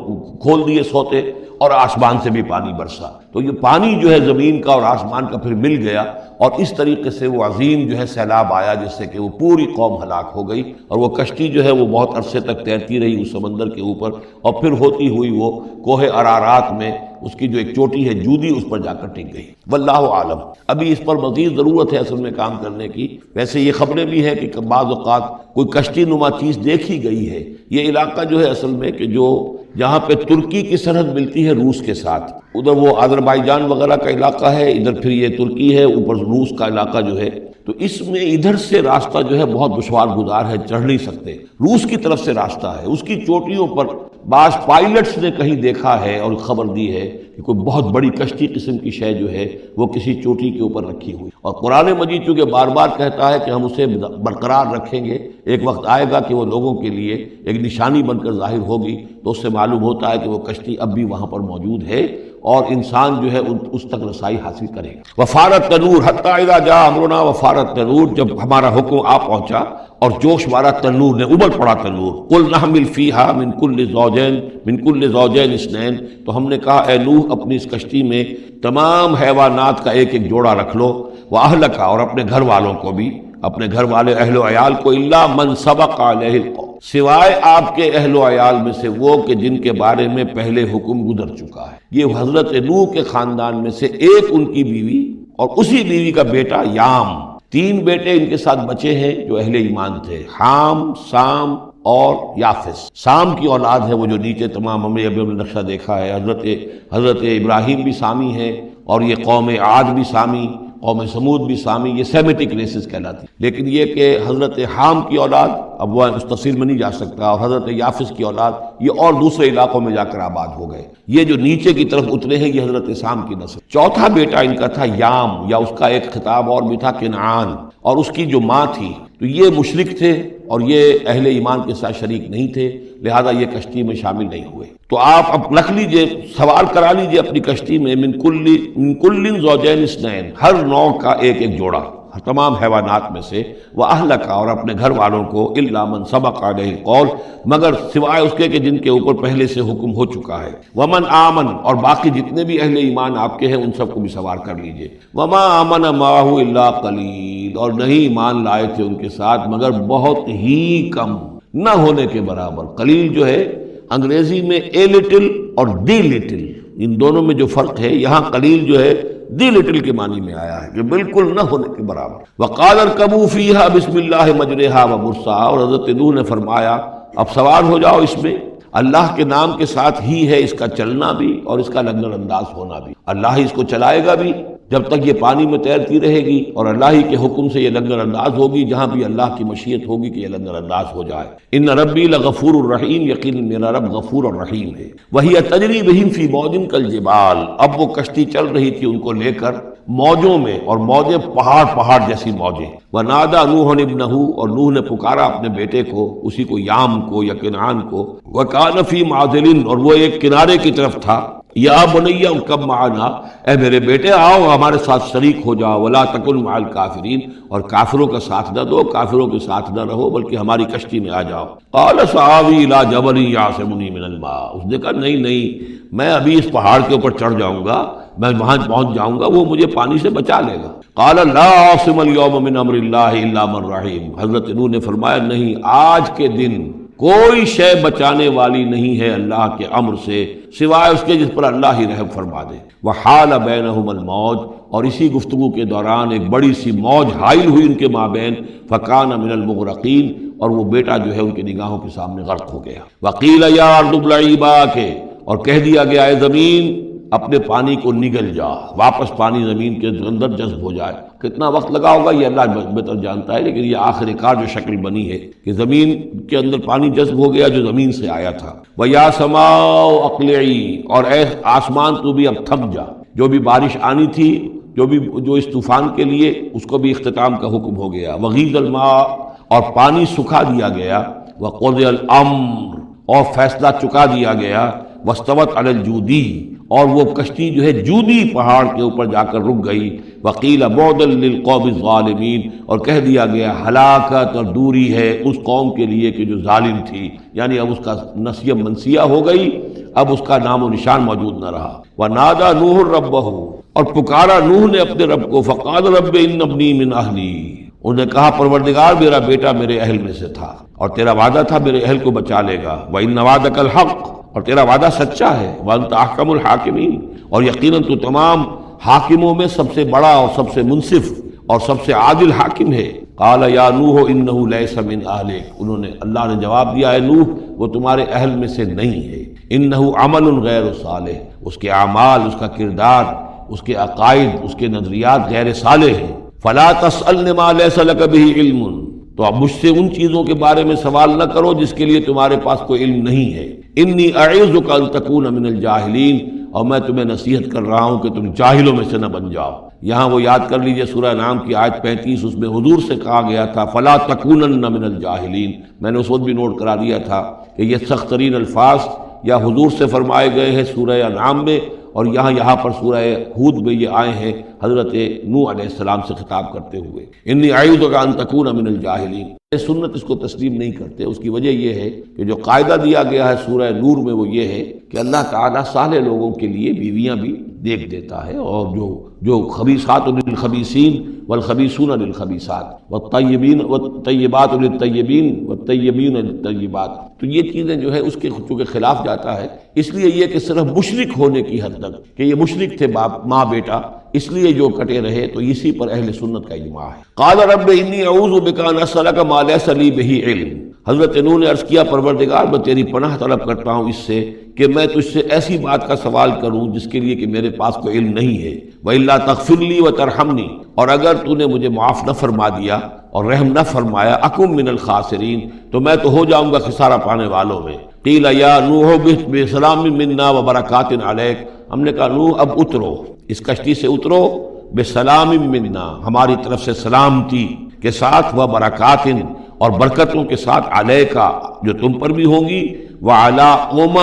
کھول دیے سوتے اور آسمان سے بھی پانی برسا، تو یہ پانی جو ہے زمین کا اور آسمان کا پھر مل گیا، اور اس طریقے سے وہ عظیم جو ہے سیلاب آیا جس سے کہ وہ پوری قوم ہلاک ہو گئی. اور وہ کشتی جو ہے وہ بہت عرصے تک تیرتی رہی اس سمندر کے اوپر، اور پھر ہوتی ہوئی وہ کوہ ارارات میں اس کی جو ایک چوٹی ہے جودی اس پر جا کر ٹک گئی. واللہ عالم. ابھی اس پر مزید ضرورت ہے اصل میں کام کرنے کی. ویسے یہ خبریں بھی ہیں کہ بعض اوقات کوئی کشتی نما چیز دیکھی گئی ہے. یہ علاقہ جو ہے اصل میں کہ جو جہاں پہ ترکی کی سرحد ملتی ہے روس کے ساتھ، ادھر وہ آذربائیجان وغیرہ کا علاقہ ہے، ادھر پھر یہ ترکی ہے، اوپر روس کا علاقہ جو ہے، تو اس میں ادھر سے راستہ جو ہے بہت دشوار گزار ہے، چڑھ نہیں سکتے. روس کی طرف سے راستہ ہے، اس کی چوٹیوں پر بعض پائلٹس نے کہیں دیکھا ہے اور خبر دی ہے کہ کوئی بہت بڑی کشتی قسم کی شے جو ہے وہ کسی چوٹی کے اوپر رکھی ہوئی. اور قرآن مجید چونکہ بار بار کہتا ہے کہ ہم اسے برقرار رکھیں گے، ایک وقت آئے گا کہ وہ لوگوں کے لیے ایک نشانی بن کر ظاہر ہوگی، تو اس سے معلوم ہوتا ہے کہ وہ کشتی اب بھی وہاں پر موجود ہے اور انسان جو ہے اس تک رسائی حاصل کرے گا. وفارت تنور حتی اذا جاء امرنا، وفارت تنور، جب ہمارا حکم آ پہنچا اور جوش مارا تنور نے، ابل پڑا تنور. قل نحمل فیہا من کل زوجین اثنین، تو ہم نے کہا اے نوح اپنی اس کشتی میں تمام حیوانات کا ایک ایک جوڑا رکھ لو، واہلک، اور اپنے گھر والوں کو بھی، اپنے گھر والے اہل و عیال کو، الا من سبق علیہ القول، سوائے آپ کے اہل و عیال میں سے وہ کہ جن کے بارے میں پہلے حکم گزر چکا ہے. یہ حضرت نوح کے خاندان میں سے ایک ان کی بیوی اور اسی بیوی کا بیٹا یام، تین بیٹے ان کے ساتھ بچے ہیں جو اہل ایمان تھے، حام، سام اور یافس. سام کی اولاد ہے وہ جو نیچے تمام ہم نے ابھی نقشہ دیکھا ہے، حضرت ابراہیم بھی سامی ہے، اور یہ قوم عاد بھی سامی، قوم سمود بھی سامی، یہ سیمیٹک ریسز کہلاتی. لیکن یہ کہ حضرت حام کی اولاد، اب وہ اس تفصیل میں نہیں جا سکتا، اور حضرت یافس کی اولاد یہ اور دوسرے علاقوں میں جا کر آباد ہو گئے. یہ جو نیچے کی طرف اترے ہیں یہ حضرت سام کی نسل. چوتھا بیٹا ان کا تھا یام، یا اس کا ایک خطاب اور بھی تھا کنعان، اور اس کی جو ماں تھی تو یہ مشرک تھے اور یہ اہل ایمان کے ساتھ شریک نہیں تھے، لہذا یہ کشتی میں شامل نہیں ہوئے. تو آپ اب رکھ لیجئے، سوال کرا لیجئے اپنی کشتی میں من کل زوجین اثنین، ہر نوع کا ایک ایک جوڑا تمام حیوانات میں سے، وَأَهْلَكَ، اور اپنے گھر والوں کو، إِلَّا مَنْ سَبَقَ عَلَيْهِ الْقَوْلُ، مگر سوائے اس کے کہ جن کے اوپر پہلے سے حکم ہو چکا ہے. وَمَنْ آمَنَ، اور باقی جتنے بھی اہل ایمان آپ کے ہیں ان سب کو بھی سوار کر لیجئے. وَمَا آمَنَ مَعَهُ إِلَّا قَلِيلٌ، اور نہیں ایمان لائے تھے ان کے ساتھ مگر بہت ہی کم، نہ ہونے کے برابر. قلیل جو ہے انگریزی میں اے لٹل اور دی لٹل، ان دونوں میں جو فرق ہے، یہاں قلیل جو ہے دی لٹل کے معنی میں آیا ہے کہ بالکل نہ ہونے کے برابر. وقال ارکبوا فیہا بسم اللہ مجریہا ومرساہا، اور حضرت نوح نے فرمایا اب سوار ہو جاؤ اس میں، اللہ کے نام کے ساتھ ہی ہے اس کا چلنا بھی اور اس کا لنگر انداز ہونا بھی. اللہ ہی اس کو چلائے گا بھی جب تک یہ پانی میں تیرتی رہے گی، اور اللہ ہی کے حکم سے یہ لنگر انداز ہوگی جہاں بھی اللہ کی مشیت ہوگی کہ یہ لنگر انداز ہو جائے. ان ربی لغفور الرحیم، یقین میرا رب غفور الرحیم ہے. وہی تجری بہم فی موج کالجبال، اب وہ کشتی چل رہی تھی ان کو لے کر موجوں میں، اور موجیں پہاڑ جیسی موجیں. ونادى نوح ابنہ، اور نوح نے پکارا اپنے بیٹے کو، اسی کو یام کو یا کنعان کو. وکان فی معزل، اور وہ ایک کنارے کی طرف تھا. یا بنیا ارکب معنا، اے میرے بیٹے آؤ ہمارے ساتھ شریک ہو جاؤ، ولا تکن مع الکافرین، اور کافروں کا ساتھ نہ دو، کافروں کے ساتھ نہ رہو، بلکہ ہماری کشتی میں آ جاؤ۔ قال سآوی الی جبل یعصمنی من الماء، اس نے کہا نہیں میں ابھی اس پہاڑ کے اوپر چڑھ جاؤں گا، میں وہاں پہنچ جاؤں گا، وہ مجھے پانی سے بچا لے گا۔ قال لا عاصم اليوم من امر اللہ الا من رحم، حضرت نوح نے فرمایا نہیں، آج کے دن کوئی شے بچانے والی نہیں ہے اللہ کے امر سے سوائے اس کے جس پر اللہ ہی رحم فرما دے۔ وحال بینہم الموج، اور اسی گفتگو کے دوران ایک بڑی سی موج حائل ہوئی ان کے مابین، فکان من المغرقین، اور وہ بیٹا جو ہے ان کی نگاہوں کے سامنے غرق ہو گیا۔ وقیل یا ارض ابلعی ماءک، اور کہہ دیا گیا اے زمین اپنے پانی کو نگل جا، واپس پانی زمین کے اندر جذب ہو جائے۔ کتنا وقت لگا ہوگا یہ اللہ بہتر جانتا ہے، لیکن یہ آخر کار جو شکل بنی ہے کہ زمین کے اندر پانی جذب ہو گیا جو زمین سے آیا تھا۔ وَيَا سَمَاءُ أَقْلِعِي، اور اے آسمان تو بھی اب تھم جا، جو بھی بارش آنی تھی، جو اس طوفان کے لیے، اس کو بھی اختتام کا حکم ہو گیا۔ وَغِيضَ الْمَاءُ، اور پانی سکھا دیا گیا۔ وَقُضِيَ الْأَمْرُ، اور فیصلہ چکا دیا گیا۔ وَاسْتَوَتْ عَلَى الْجُودِي، اور وہ کشتی جو ہے جودی پہاڑ کے اوپر جا کر رک گئی۔ وقیل بعدا للقوم الظالمین، اور کہہ دیا گیا ہلاکت اور دوری ہے اس قوم کے لیے کہ جو ظالم تھی، یعنی اب اس کا نسیہ منسیہ ہو گئی، اب اس کا نام و نشان موجود نہ رہا۔ ونادى نوح ربہ، اور پکارا نوح نے اپنے رب کو، فقال رب ان ابنی من اہلی، انہوں نے کہا پروردگار میرا بیٹا میرے اہل میں سے تھا، اور تیرا وعدہ تھا میرے اہل کو بچا لے گا۔ وَإِنَّ وَعْدَكَ الْحَقُّ، اور تیرا وعدہ سچا ہے۔ وَأَنْتَ أَحْكَمُ الْحَاكِمِينَ، اور یقیناً تو تمام حاکموں میں سب سے بڑا اور سب سے منصف اور سب سے عادل حاکم ہے۔ قال یا نوح انہ لیس من اہلک، انہوں نے اللہ نے جواب دیا اے نوح وہ تمہارے اہل میں سے نہیں ہے۔ انہ عمل غیر صالح، اس کے اعمال، اس کا کردار، اس کے عقائد، اس کے نظریات غیر صالح ہیں۔ فلا تسألن ما لیس لک بہ علم، تو اب مجھ سے ان چیزوں کے بارے میں سوال نہ کرو جس کے لیے تمہارے پاس کوئی علم نہیں ہے۔ انی اعوذک ان تکون من الجاہلین، اور میں تمہیں نصیحت کر رہا ہوں کہ تم جاہلوں میں سے نہ بن جاؤ۔ یہاں وہ یاد کر لیجئے سورہ انعام کی آیت 35، اس میں حضور سے کہا گیا تھا فلا تکونن من الجاہلین، میں نے اس وقت بھی نوٹ کرا دیا تھا کہ یہ سخت ترین الفاظ یا حضور سے فرمائے گئے ہیں سورہ انعام میں، اور یہاں پر سورہ ہود میں یہ آئے ہیں حضرت نوح علیہ السلام سے خطاب کرتے ہوئے، انی اعوذک ان تکون من الجاہلین۔ سنت اس کو تسلیم نہیں کرتے، اس کی وجہ یہ ہے کہ جو قاعدہ دیا گیا ہے سورہ نور میں وہ یہ ہے کہ اللہ تعالیٰ صالح لوگوں کے لیے بیویاں بھی دیکھ دیتا ہے، اور جو خبیثات للخبیثین والخبیثون للخبیثات والطیبین والطیبات للطیبین والطیبین للطیبات، تو یہ چیزیں جو ہے اس کے چونکہ خلاف جاتا ہے، اس لیے یہ کہ صرف مشرک ہونے کی حد تک کہ یہ مشرک تھے باپ ماں بیٹا، اس لیے جو کٹے رہے، تو اسی پر اہل سنت کا اجماع ہے۔ قال رب انی اعوذ بک ان اسألک ما لیس لی بہ علم، حضرت نوح نے عرض کیا پروردگار میں تیری پناہ طلب کرتا ہوں اس سے کہ میں تجھ سے ایسی بات کا سوال کروں جس کے لیے کہ میرے پاس کوئی علم نہیں ہے۔ وَإِلَّا تَغْفِرْ لِي وَتَرْحَمْنِي، اور اگر تو نے مجھے معاف نہ فرما دیا اور رحم نہ فرمایا، اکم من الخاسرین، تو میں تو ہو جاؤں گا خسارہ پانے والوں میں۔ قیل یا نوح اہبط بسلام منا وبرکات علیک، ہم نے کہا نوح اب اترو، اس کشتی سے اترو، بسلام منا، ہماری طرف سے سلامتی کے ساتھ، و برکات، اور برکتوں کے ساتھ، علیکا، جو تم پر بھی ہوں گی، وعلی امم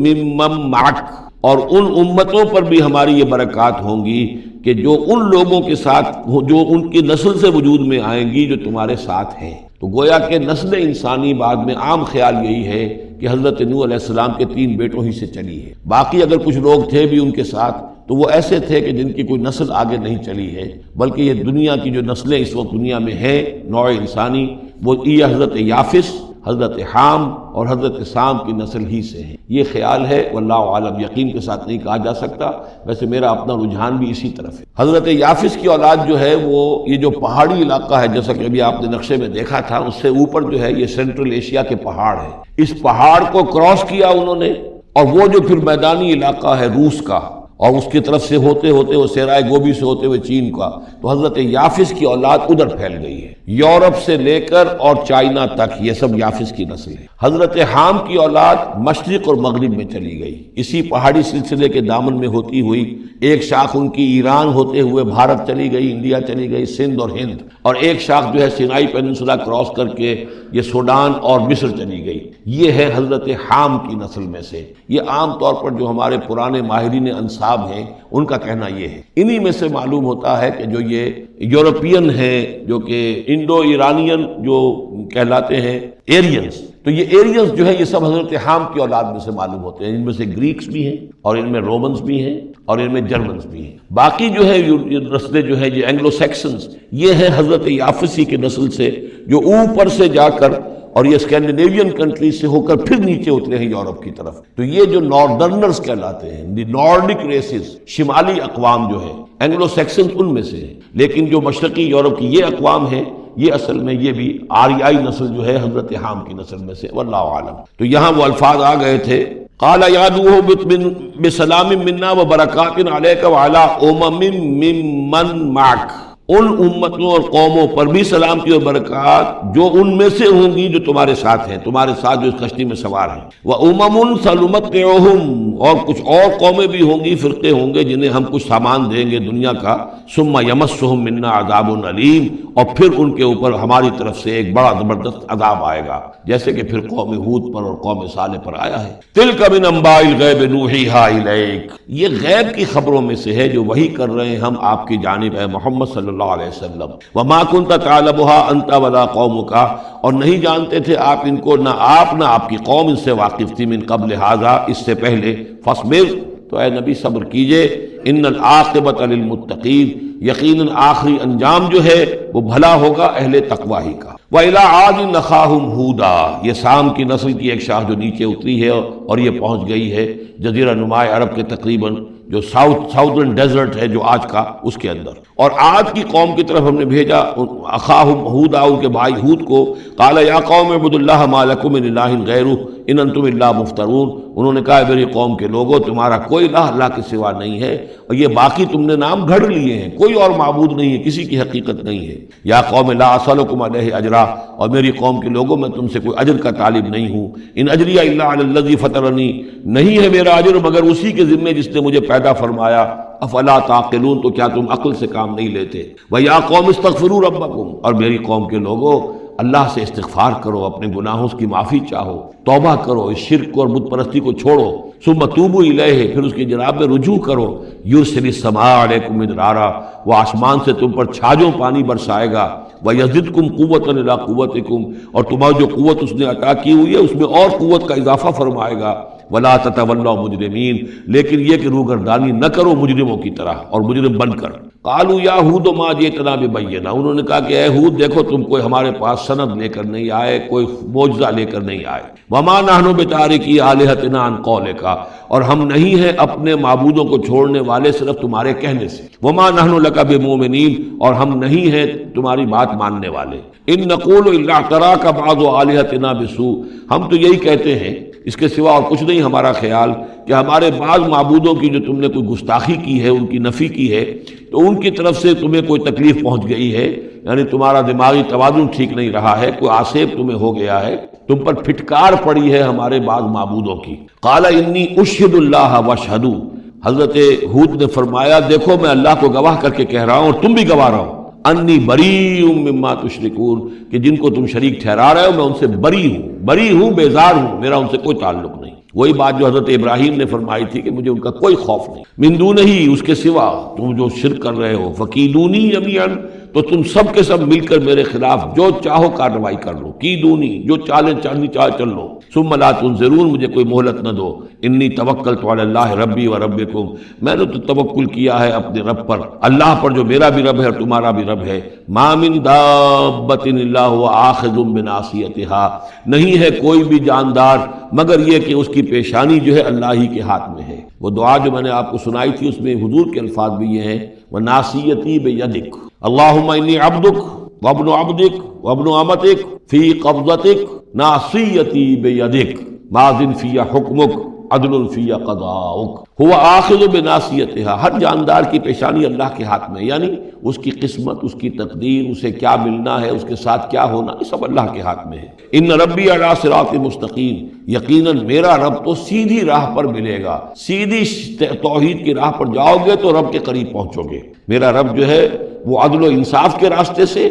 ممن معک، اور ان امتوں پر بھی ہماری یہ برکات ہوں گی کہ جو ان لوگوں کے ساتھ جو ان کی نسل سے وجود میں آئیں گی جو تمہارے ساتھ ہیں۔ تو گویا کہ نسل انسانی بعد میں عام خیال یہی ہے کہ حضرت نوح علیہ السلام کے 3 بیٹوں ہی سے چلی ہے، باقی اگر کچھ لوگ تھے بھی ان کے ساتھ تو وہ ایسے تھے کہ جن کی کوئی نسل آگے نہیں چلی ہے، بلکہ یہ دنیا کی جو نسلیں اس وقت دنیا میں ہیں نوع انسانی، وہ یہ حضرت یافس، حضرت حام اور حضرت سام کی نسل ہی سے ہیں۔ یہ خیال ہے، واللہ عالم، یقین کے ساتھ نہیں کہا جا سکتا، ویسے میرا اپنا رجحان بھی اسی طرف ہے۔ حضرت یافس کی اولاد جو ہے وہ یہ جو پہاڑی علاقہ ہے، جیسا کہ ابھی آپ نے نقشے میں دیکھا تھا، اس سے اوپر جو ہے یہ سینٹرل ایشیا کے پہاڑ ہیں، اس پہاڑ کو کراس کیا انہوں نے، اور وہ جو پھر میدانی علاقہ ہے روس کا، اور اس کی طرف سے ہوتے ہوتے وہ صحرائے گوبی سے ہوتے ہوئے چین کا، تو حضرت یافس کی اولاد ادھر پھیل گئی ہے، یورپ سے لے کر اور چائنا تک یہ سب یافس کی نسل ہے۔ حضرت حام کی اولاد مشرق اور مغرب میں چلی گئی، اسی پہاڑی سلسلے کے دامن میں ہوتی ہوئی ایک شاخ ان کی ایران ہوتے ہوئے بھارت چلی گئی، انڈیا چلی گئی، سندھ اور ہند، اور ایک شاخ جو ہے سینائی پیننسولا کراس کر کے یہ سوڈان اور مصر چلی گئی۔ یہ ہے حضرت حام کی نسل میں سے۔ یہ عام طور پر جو ہمارے پرانے ماہرین انساب ہیں ان کا کہنا یہ ہے۔ انہی میں سے معلوم ہوتا ہے کہ جو یہ یورپین ہیں، جو کہ انڈو ایرانین جو کہلاتے ہیں ایرینز، تو یہ ایرینز جو ہے یہ سب حضرت حام کی اولاد میں سے معلوم ہوتے ہیں۔ ان میں سے گریکس بھی ہیں اور ان میں رومنز بھی ہیں اور ان میں جرمنز بھی ہیں۔ باقی جو ہے نسلیں جو ہے یہ اینگلو سیکسنز، یہ ہیں حضرت یافسی کی نسل سے، جو اوپر سے جا کر اور یہ اسکینڈینیوین کنٹریز سے ہو کر پھر نیچے اترے ہیں یورپ کی طرف۔ تو یہ جو ناردرنرز کہلاتے ہیں، دی نارڈک ریسز، شمالی اقوام جو ہے اینگلو سیکسنز ان میں سے ہیں، لیکن جو مشرقی یورپ کی یہ اقوام ہیں یہ اصل میں یہ بھی آریائی نسل جو ہے حضرت حام کی نسل میں سے، واللہ عالم۔ تو یہاں وہ الفاظ آ گئے تھے، قال یا نوح بسلام منا وبرکات علیک وعلی امم ممن معک، ان امتوں اور قوموں پر بھی سلامتی اور برکات جو ان میں سے ہوں گی جو تمہارے ساتھ ہیں، تمہارے ساتھ جو اس کشتی میں سوار ہیں، وَأُمَمٌ سَنُمَتِّعُهُمْ، اور کچھ اور قومیں بھی ہوں گی، فرقے ہوں گے جنہیں ہم کچھ سامان دیں گے دنیا کا، ثُمَّ يَمَسُّهُم مِّنَّا عَذَابٌ أَلِيمٌ، اور پھر ان کے اوپر ہماری طرف سے ایک بڑا زبردست عذاب آئے گا، جیسے کہ پھر قوم ہود پر اور قوم صالح پر آیا ہے۔ تِلْكَ مِنْ أَنْبَاءِ الْغَيْبِ نُوحِيهَا إِلَيْكَ، یہ غیب کی خبروں میں سے ہے جو وحی کر رہے ہیں ہم آپ کی جانب اے محمد صلی اللہ علیہ وسلم۔ وَمَا كُنْتَ تَعْلَمُهَا أَنْتَ وَلَا قَوْمُكَ، اور نہیں جانتے تھے آپ ان کو، نہ آپ نہ آپ کی قوم ان سے واقف تھی، من قبل ھذا، اس سے پہلے، فاصبر، تو اے نبی صبر کیجئے، ان العاقبۃ للمتقین، یقیناً آخری انجام جو ہے وہ بھلا ہوگا اہل تقوی ہی کا۔ وَإِلَىٰ عَادٍ أَخَاهُمْ هُودًا، یہ سام کی نسل کی ایک شاخ جو نیچے اتری ہے اور یہ پہنچ گئی ہے جزیرہ نمائے عرب کے تقریباً جو ساؤدرن ڈیزرٹ ہے جو آج کا، اس کے اندر، اور عاد کی قوم کی طرف ہم نے بھیجا اخاہم ہودا، ان کے بھائی ہود کو، قال یا قوم اعبدوا اللہ ما لکم من الہ غیرہ ان انتم الا مفترون، انہوں نے کہا میری قوم کے لوگوں تمہارا کوئی الہ اللہ کے سوا نہیں ہے اور یہ باقی تم نے نام گھڑ لیے ہیں، کوئی اور معبود نہیں ہے، کسی کی حقیقت نہیں ہے۔ یا قوم لا اسألکم علیہ اجرا، اور میری قوم کے لوگوں میں تم سے کوئی اجر کا طالب نہیں ہوں، ان اجری الا علی الذی فطرنی، نہیں ہے میرا اجر مگر اسی کے ذمے جس نے مجھے پیدا فرمایا، افلا تعقلون، تو کیا تم عقل سے کام نہیں لیتے۔ وَيَا قَوْمِ اسْتَغْفِرُوا رَبَّكُمْ، اور میری قوم کے لوگوں اللہ سے استغفار کرو، اپنے گناہوں کی معافی چاہو، توبہ کرو، اس شرک کو اور بت پرستی کو چھوڑو، ثم توبوا الیہ، پھر اس کی جناب میں رجوع کرو، یرسل السماء علیکم مدرارا، وہ آسمان سے تم پر چھاجوں پانی برسائے گا، وَيَزِدْكُمْ قُوَّةً إِلَىٰ قُوَّتِكُمْ، اور تمہاری جو قوت اس نے عطا کی ہوئی ہے اس میں اور قوت کا اضافہ فرمائے گا، وَلَا تَتَوَلَّوْا مُجْرِمِينَ، لیکن یہ کہ روگردانی نہ کرو مجرموں کی طرح اور مجرم بن کر۔ قالوا یا ہود ما جئتنا ببینہ، انہوں نے کہا کہ اے ہود دیکھو تم کوئی ہمارے پاس سند لے کر نہیں آئے، کوئی معجزہ لے کر نہیں آئے، وما نحن بتارکی آلہتنا عن قولک، اور ہم نہیں ہیں اپنے معبودوں کو چھوڑنے والے صرف تمہارے کہنے سے، وما نحن لک بمؤمنین، اور ہم نہیں ہیں تمہاری بات ماننے والے، ان نقول الا اعتراک بعض آلہتنا بسوء، ہم تو یہی کہتے ہیں اس کے سوا اور کچھ نہیں ہمارا خیال کہ ہمارے بعض معبودوں کی جو تم نے کوئی گستاخی کی ہے، ان کی نفی کی ہے، تو ان کی طرف سے تمہیں کوئی تکلیف پہنچ گئی ہے، یعنی تمہارا دماغی توازن ٹھیک نہیں رہا ہے، کوئی آسیب تمہیں ہو گیا ہے، تم پر پھٹکار پڑی ہے ہمارے بعض معبودوں کی۔ قال انی اشہد اللہ واشہدوا، حضرت ہود نے فرمایا دیکھو میں اللہ کو گواہ کر کے کہہ رہا ہوں اور تم بھی گواہ رہو، انی بریء مما تشرکون، کہ جن کو تم شریک ٹھہرا رہے ہو میں ان سے بری ہوں، بیزار ہوں، میرا ان سے کوئی تعلق نہیں۔ وہی بات جو حضرت ابراہیم نے فرمائی تھی کہ مجھے ان کا کوئی خوف نہیں، من دونہ ہی، اس کے سوا تم جو شرک کر رہے ہو، فکیدونی جمیعا، تو تم سب کے سب مل کر میرے خلاف جو چاہو کارروائی کر لو، کیدونی، جو چالیں چلنی چاہے چل لو، ثم لا تنظرون، مجھے کوئی مہلت نہ دو، انی توکلت علی اللہ ربی و ربکم، میں نے تو توکل کیا ہے اپنے رب پر، اللہ پر جو میرا بھی رب ہے اور تمہارا بھی رب ہے، ما من دابۃ الا هو آخذ بناصیتها، نہیں ہے کوئی بھی جاندار مگر یہ کہ اس کی پیشانی جو ہے اللہ ہی کے ہاتھ میں ہے۔ وہ دعا جو میں نے آپ کو سنائی تھی اس میں حضور کے الفاظ بھی یہ ہیں، وَنَاصِيَتِي بِيَدِكَ اللہم انی عبدک وابن عبدک وابن امتک فی قبضتک ناصیتی بیدک، ماضٍ فی حکمک عدل فی قضاؤک هو آخذ بناصیتها، ہر جاندار کی پیشانی اللہ کے ہاتھ میں، یعنی اس کی قسمت، اس کی تقدیر، اسے کیا ملنا ہے، اس کے ساتھ کیا ہونا، یہ سب اللہ کے ہاتھ میں ہے۔ ان ربی علی صراط مستقیم، یقیناً میرا رب تو سیدھی راہ پر ملے گا، سیدھی توحید کی راہ پر جاؤ گے تو رب کے قریب پہنچو گے۔ میرا رب جو ہے وہ عدل و انصاف کے راستے سے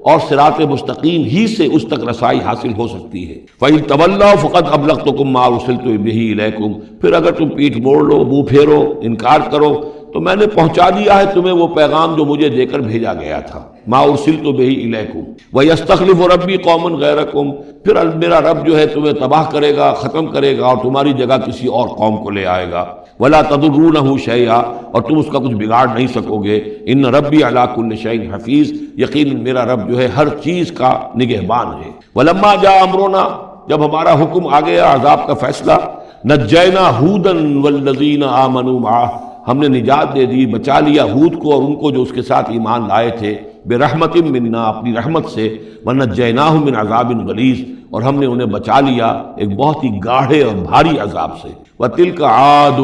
اور صراط مستقیم ہی سے اس تک رسائی حاصل ہو سکتی ہے۔ فَإِن تَوَلَّوْا فَقَدْ أَبْلَغْتُكُم مَّا أُرْسِلْتُ بِهِ إِلَيْكُمْ، پھر اگر تم پیٹھ موڑ لو، منہ پھیرو، انکار کرو، تو میں نے پہنچا دیا ہے تمہیں وہ پیغام جو مجھے دے کر بھیجا گیا تھا۔ مَا أُرْسِلْتُ بِهِ إِلَيْكُمْ وَيَسْتَخْلِفُ رَبِّي قَوْمًا غَيْرَكُمْ، پھر میرا رب جو ہے تمہیں تباہ کرے گا، ختم کرے گا، اور تمہاری جگہ کسی اور قوم کو لے آئے گا۔ وَلَا تَضُرُّونَهُ شَيْئًا، اور تم اس کا کچھ بگاڑ نہیں سکو گے۔ ان ربی علی کل شیء حفیظ، یقیناً میرا رب جو ہے ہر چیز کا نگہبان ہے۔ وَلَمَّا جَاءَ أَمْرُنَا، جب ہمارا حکم آ گیا، عذاب کا فیصلہ، نَجَّيْنَا هُودًا وَالَّذِينَ آمَنُوا مَعَهُ، ہم نے نجات دے دی، بچا لیا ہود کو اور ان کو جو اس کے ساتھ ایمان لائے تھے، برحمت منا، اپنی رحمت سے، وَنَجَّيْنَاهُم مِّنْ عَذَابٍ غَلِيظٍ، اور ہم نے انہیں بچا لیا ایک بہت ہی گاڑھے اور بھاری عذاب سے۔ وَتِلْكَ عَادٌ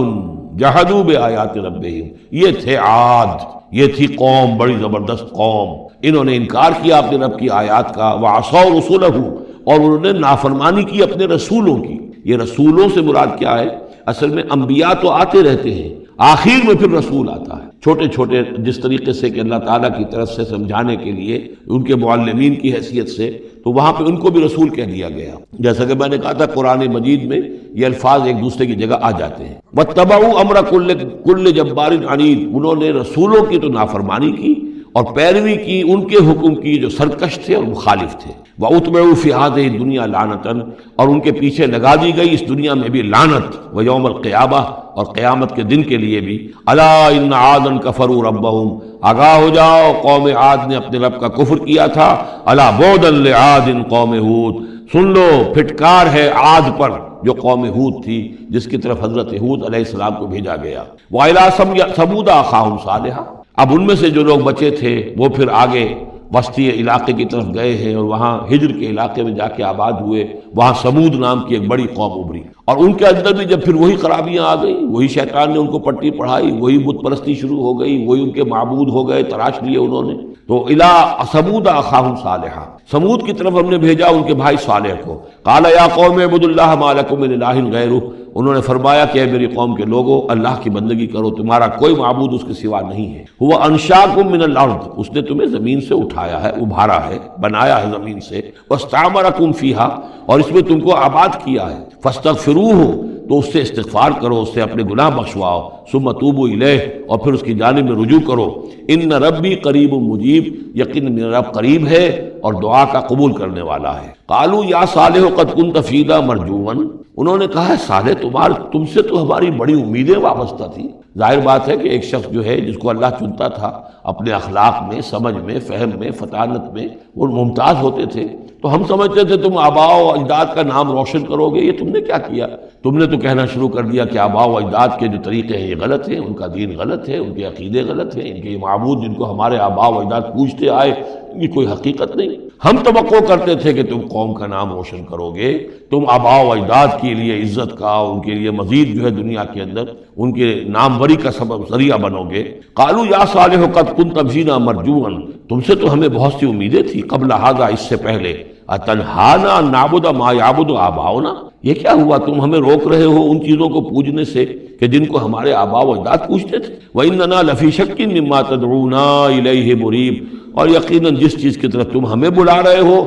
جَحَدُوا بِآيَاتِ رَبِّهِمْ، یہ تھے عاد، یہ تھی قوم، بڑی زبردست قوم، انہوں نے انکار کیا اپنے رب کی آیات کا، وَعَصَوْا رُسُلَهُ، اور انہوں نے نافرمانی کی اپنے رسولوں کی۔ یہ رسولوں سے مراد کیا ہے؟ اصل میں انبیاء تو آتے رہتے ہیں، آخر میں پھر رسول آتا ہے، چھوٹے چھوٹے جس طریقے سے کہ اللہ تعالیٰ کی طرف سے سمجھانے کے لیے ان کے معلمین کی حیثیت سے، تو وہاں پہ ان کو بھی رسول کہہ دیا گیا۔ جیسا کہ میں نے کہا تھا قرآن مجید میں یہ الفاظ ایک دوسرے کی جگہ آ جاتے ہیں۔ وَاتَّبَعُوا أَمْرَ كُلِّ جَبَّارٍ عَنِيدٍ، انہوں نے رسولوں کی تو نافرمانی کی اور پیروی کی ان کے حکم کی جو سرکش تھے اور مخالف تھے۔ وَأُتْبِعُوا فِي هَٰذِهِ الدُّنْيَا لَعْنَةً، اور ان کے پیچھے لگا دی گئی اس دنیا میں بھی لعنت، وَيَوْمَ الْقِيَامَةِ، اور قیامت کے دن کے لیے بھی۔ أَلَا إِنَّ عَادًا كَفَرُوا رَبَّهُمْ، آگاہ ہو جاؤ، قوم عاد نے اپنے رب کا کفر کیا تھا۔ أَلَا بُعْدًا لِعَادٍ قوم ہود، سن لو پھٹکار ہے عاد پر جو قوم ہود تھی، جس کی طرف حضرت ہود علیہ السلام کو بھیجا گیا۔ وَإِلَىٰ ثَمُودَ أَخَاهُمْ صَالِحًا، اب ان میں سے جو لوگ بچے تھے وہ پھر آگے وسطی علاقے کی طرف گئے ہیں اور وہاں ہجر کے علاقے میں جا کے آباد ہوئے، وہاں سمود نام کی ایک بڑی قوم ابھری، اور ان کے اندر بھی جب پھر وہی خرابیاں آ گئیں، وہی شیطان نے ان کو پٹی پڑھائی، وہی بت پرستی شروع ہو گئی، وہی ان کے معبود ہو گئے، تراش لیے انہوں نے۔ تو إِلَىٰ ثَمُودَ أَخَاهُمْ صَالِحًا، سمود کی طرف ہم نے بھیجا ان کے بھائی صالح کو۔ قَالَ يَا قَوْمِ اعْبُدُوا اللَّهَ مَا لَكُم مِّنْ إِلَٰهٍ غَيْرُهُ، انہوں نے فرمایا کہ اے میری قوم کے لوگو، اللہ کی بندگی کرو، تمہارا کوئی معبود اس کے سوا نہیں ہے۔ هُوَ أَنشَأَكُم مِّنَ الْأَرْضِ، اس نے تمہیں زمین سے اٹھایا ہے، ابھارا ہے، بنایا ہے زمین سے، وَاسْتَعْمَرَكُم فِيهَا، اور اس میں تم کو آباد کیا ہے، فَاسْتَغْفِرُوهُ، تو اس سے استغفار کرو، اس سے اپنے گناہ بخشواؤ، ثم توبوا الیہ، اور پھر اس کی جانب میں رجوع کرو۔ ان ربی قریب مجیب، یقین میرا رب قریب ہے اور دعا کا قبول کرنے والا ہے۔ قالوا یا صالح قد كنت فینا مرجوا، انہوں نے کہا ہے صالح تم سے تو ہماری بڑی امیدیں وابستہ تھی۔ ظاہر بات ہے کہ ایک شخص جو ہے جس کو اللہ چنتا تھا، اپنے اخلاق میں، سمجھ میں، فہم میں، فطانت میں وہ ممتاز ہوتے تھے، تو ہم سمجھتے تھے تم آباء و اجداد کا نام روشن کرو گے۔ یہ تم نے کیا کیا؟ تم نے تو کہنا شروع کر دیا کہ آباء و اجداد کے جو طریقے ہیں یہ غلط ہیں، ان کا دین غلط ہے، ان کے عقیدے غلط ہیں، ان کے معبود جن کو ہمارے آباء و اجداد پوجتے آئے ان کی کوئی حقیقت نہیں۔ ہم توقع کرتے تھے کہ تم قوم کا نام روشن کرو گے، تم آباء و اجداد کے لیے عزت کا، ان کے لیے مزید جو ہے دنیا کے اندر ان کے ناموری کا سبب ذریعہ بنو گے۔ قالوا یا صالح قد كنت فینا مرجوا، تم سے تو ہمیں بہت سی امیدیں تھی، قبل ھذا، اس سے پہلے، اتنہانا نعبد ما یعبد آباؤنا، یہ کیا ہوا تم ہمیں روک رہے ہو ان چیزوں کو پوجنے سے کہ جن کو ہمارے آباء و اجداد پوجتے تھے۔ وَإِنَّنَا لَفِي شَكٍّ مِّمَّا تَدْعُونَا إِلَيْهِ مُرِيبٍ، اور یقیناً جس چیز کی طرف تم ہمیں بلا رہے ہو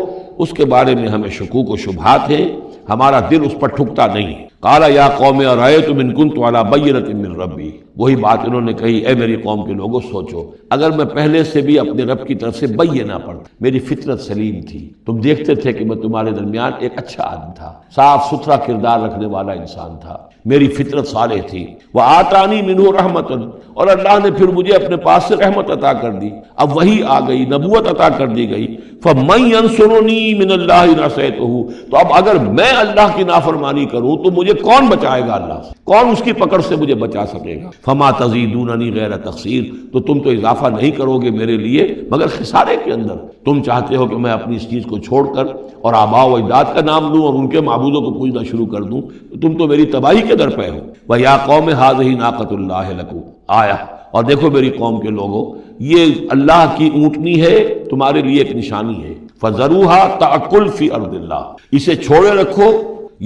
اس کے بارے میں ہمیں شکوک و شبہات ہیں، ہمارا دل اس پر ٹھکتا نہیں ہے۔ قال یا قوم ارأیتم ان کنت علی بینۃ من ربی، وہی بات انہوں نے کہی، اے میری قوم کے لوگوں سوچو، اگر میں پہلے سے بھی اپنے رب کی طرف سے بینہ پڑھتا، میری فطرت سلیم تھی، تم دیکھتے تھے کہ میں تمہارے درمیان ایک اچھا آدمی تھا، صاف ستھرا کردار رکھنے والا انسان تھا، میری فطرت صالح تھی، وآتانی منہ رحمۃ، اور اللہ نے پھر مجھے اپنے پاس سے رحمت عطا کر دی، اب وہی آ گئی، نبوت عطا کر دی گئی، فمن ینصرنی من اللہ ان عصیتہ، تو اب اگر میں اللہ کی نافرمانی کروں تو مجھے مجھے کون بچائے گا اللہ سے؟ کون اس کی پکڑ سے مجھے بچا سکے گا؟ فما تزیدوننی غیر تقصیر، تو تم تو اضافہ نہیں کرو گے میرے لیے مگر خسارے کے اندر۔ تم چاہتے ہو کہ میں اپنی اس چیز کو چھوڑ کر اور آباء و اجداد کا نام لوں اور ان کے معبودوں کو پوجنا شروع کر دوں، تو تم تو میری تباہی کے در پہ ہو۔ وَيَا قَوْمِ هَٰذِهِ نَاقَةُ اللَّهِ لَكُمْ آیَةٌ، اور دیکھو میری قوم کے لوگوں، یہ اللہ کی اونٹنی ہے، تمہارے لیے ایک نشانی ہے۔ فَذَرُوهَا تَأْكُلْ فِي أَرْضِ اللَّهِ، اسے چھوڑے رکھو،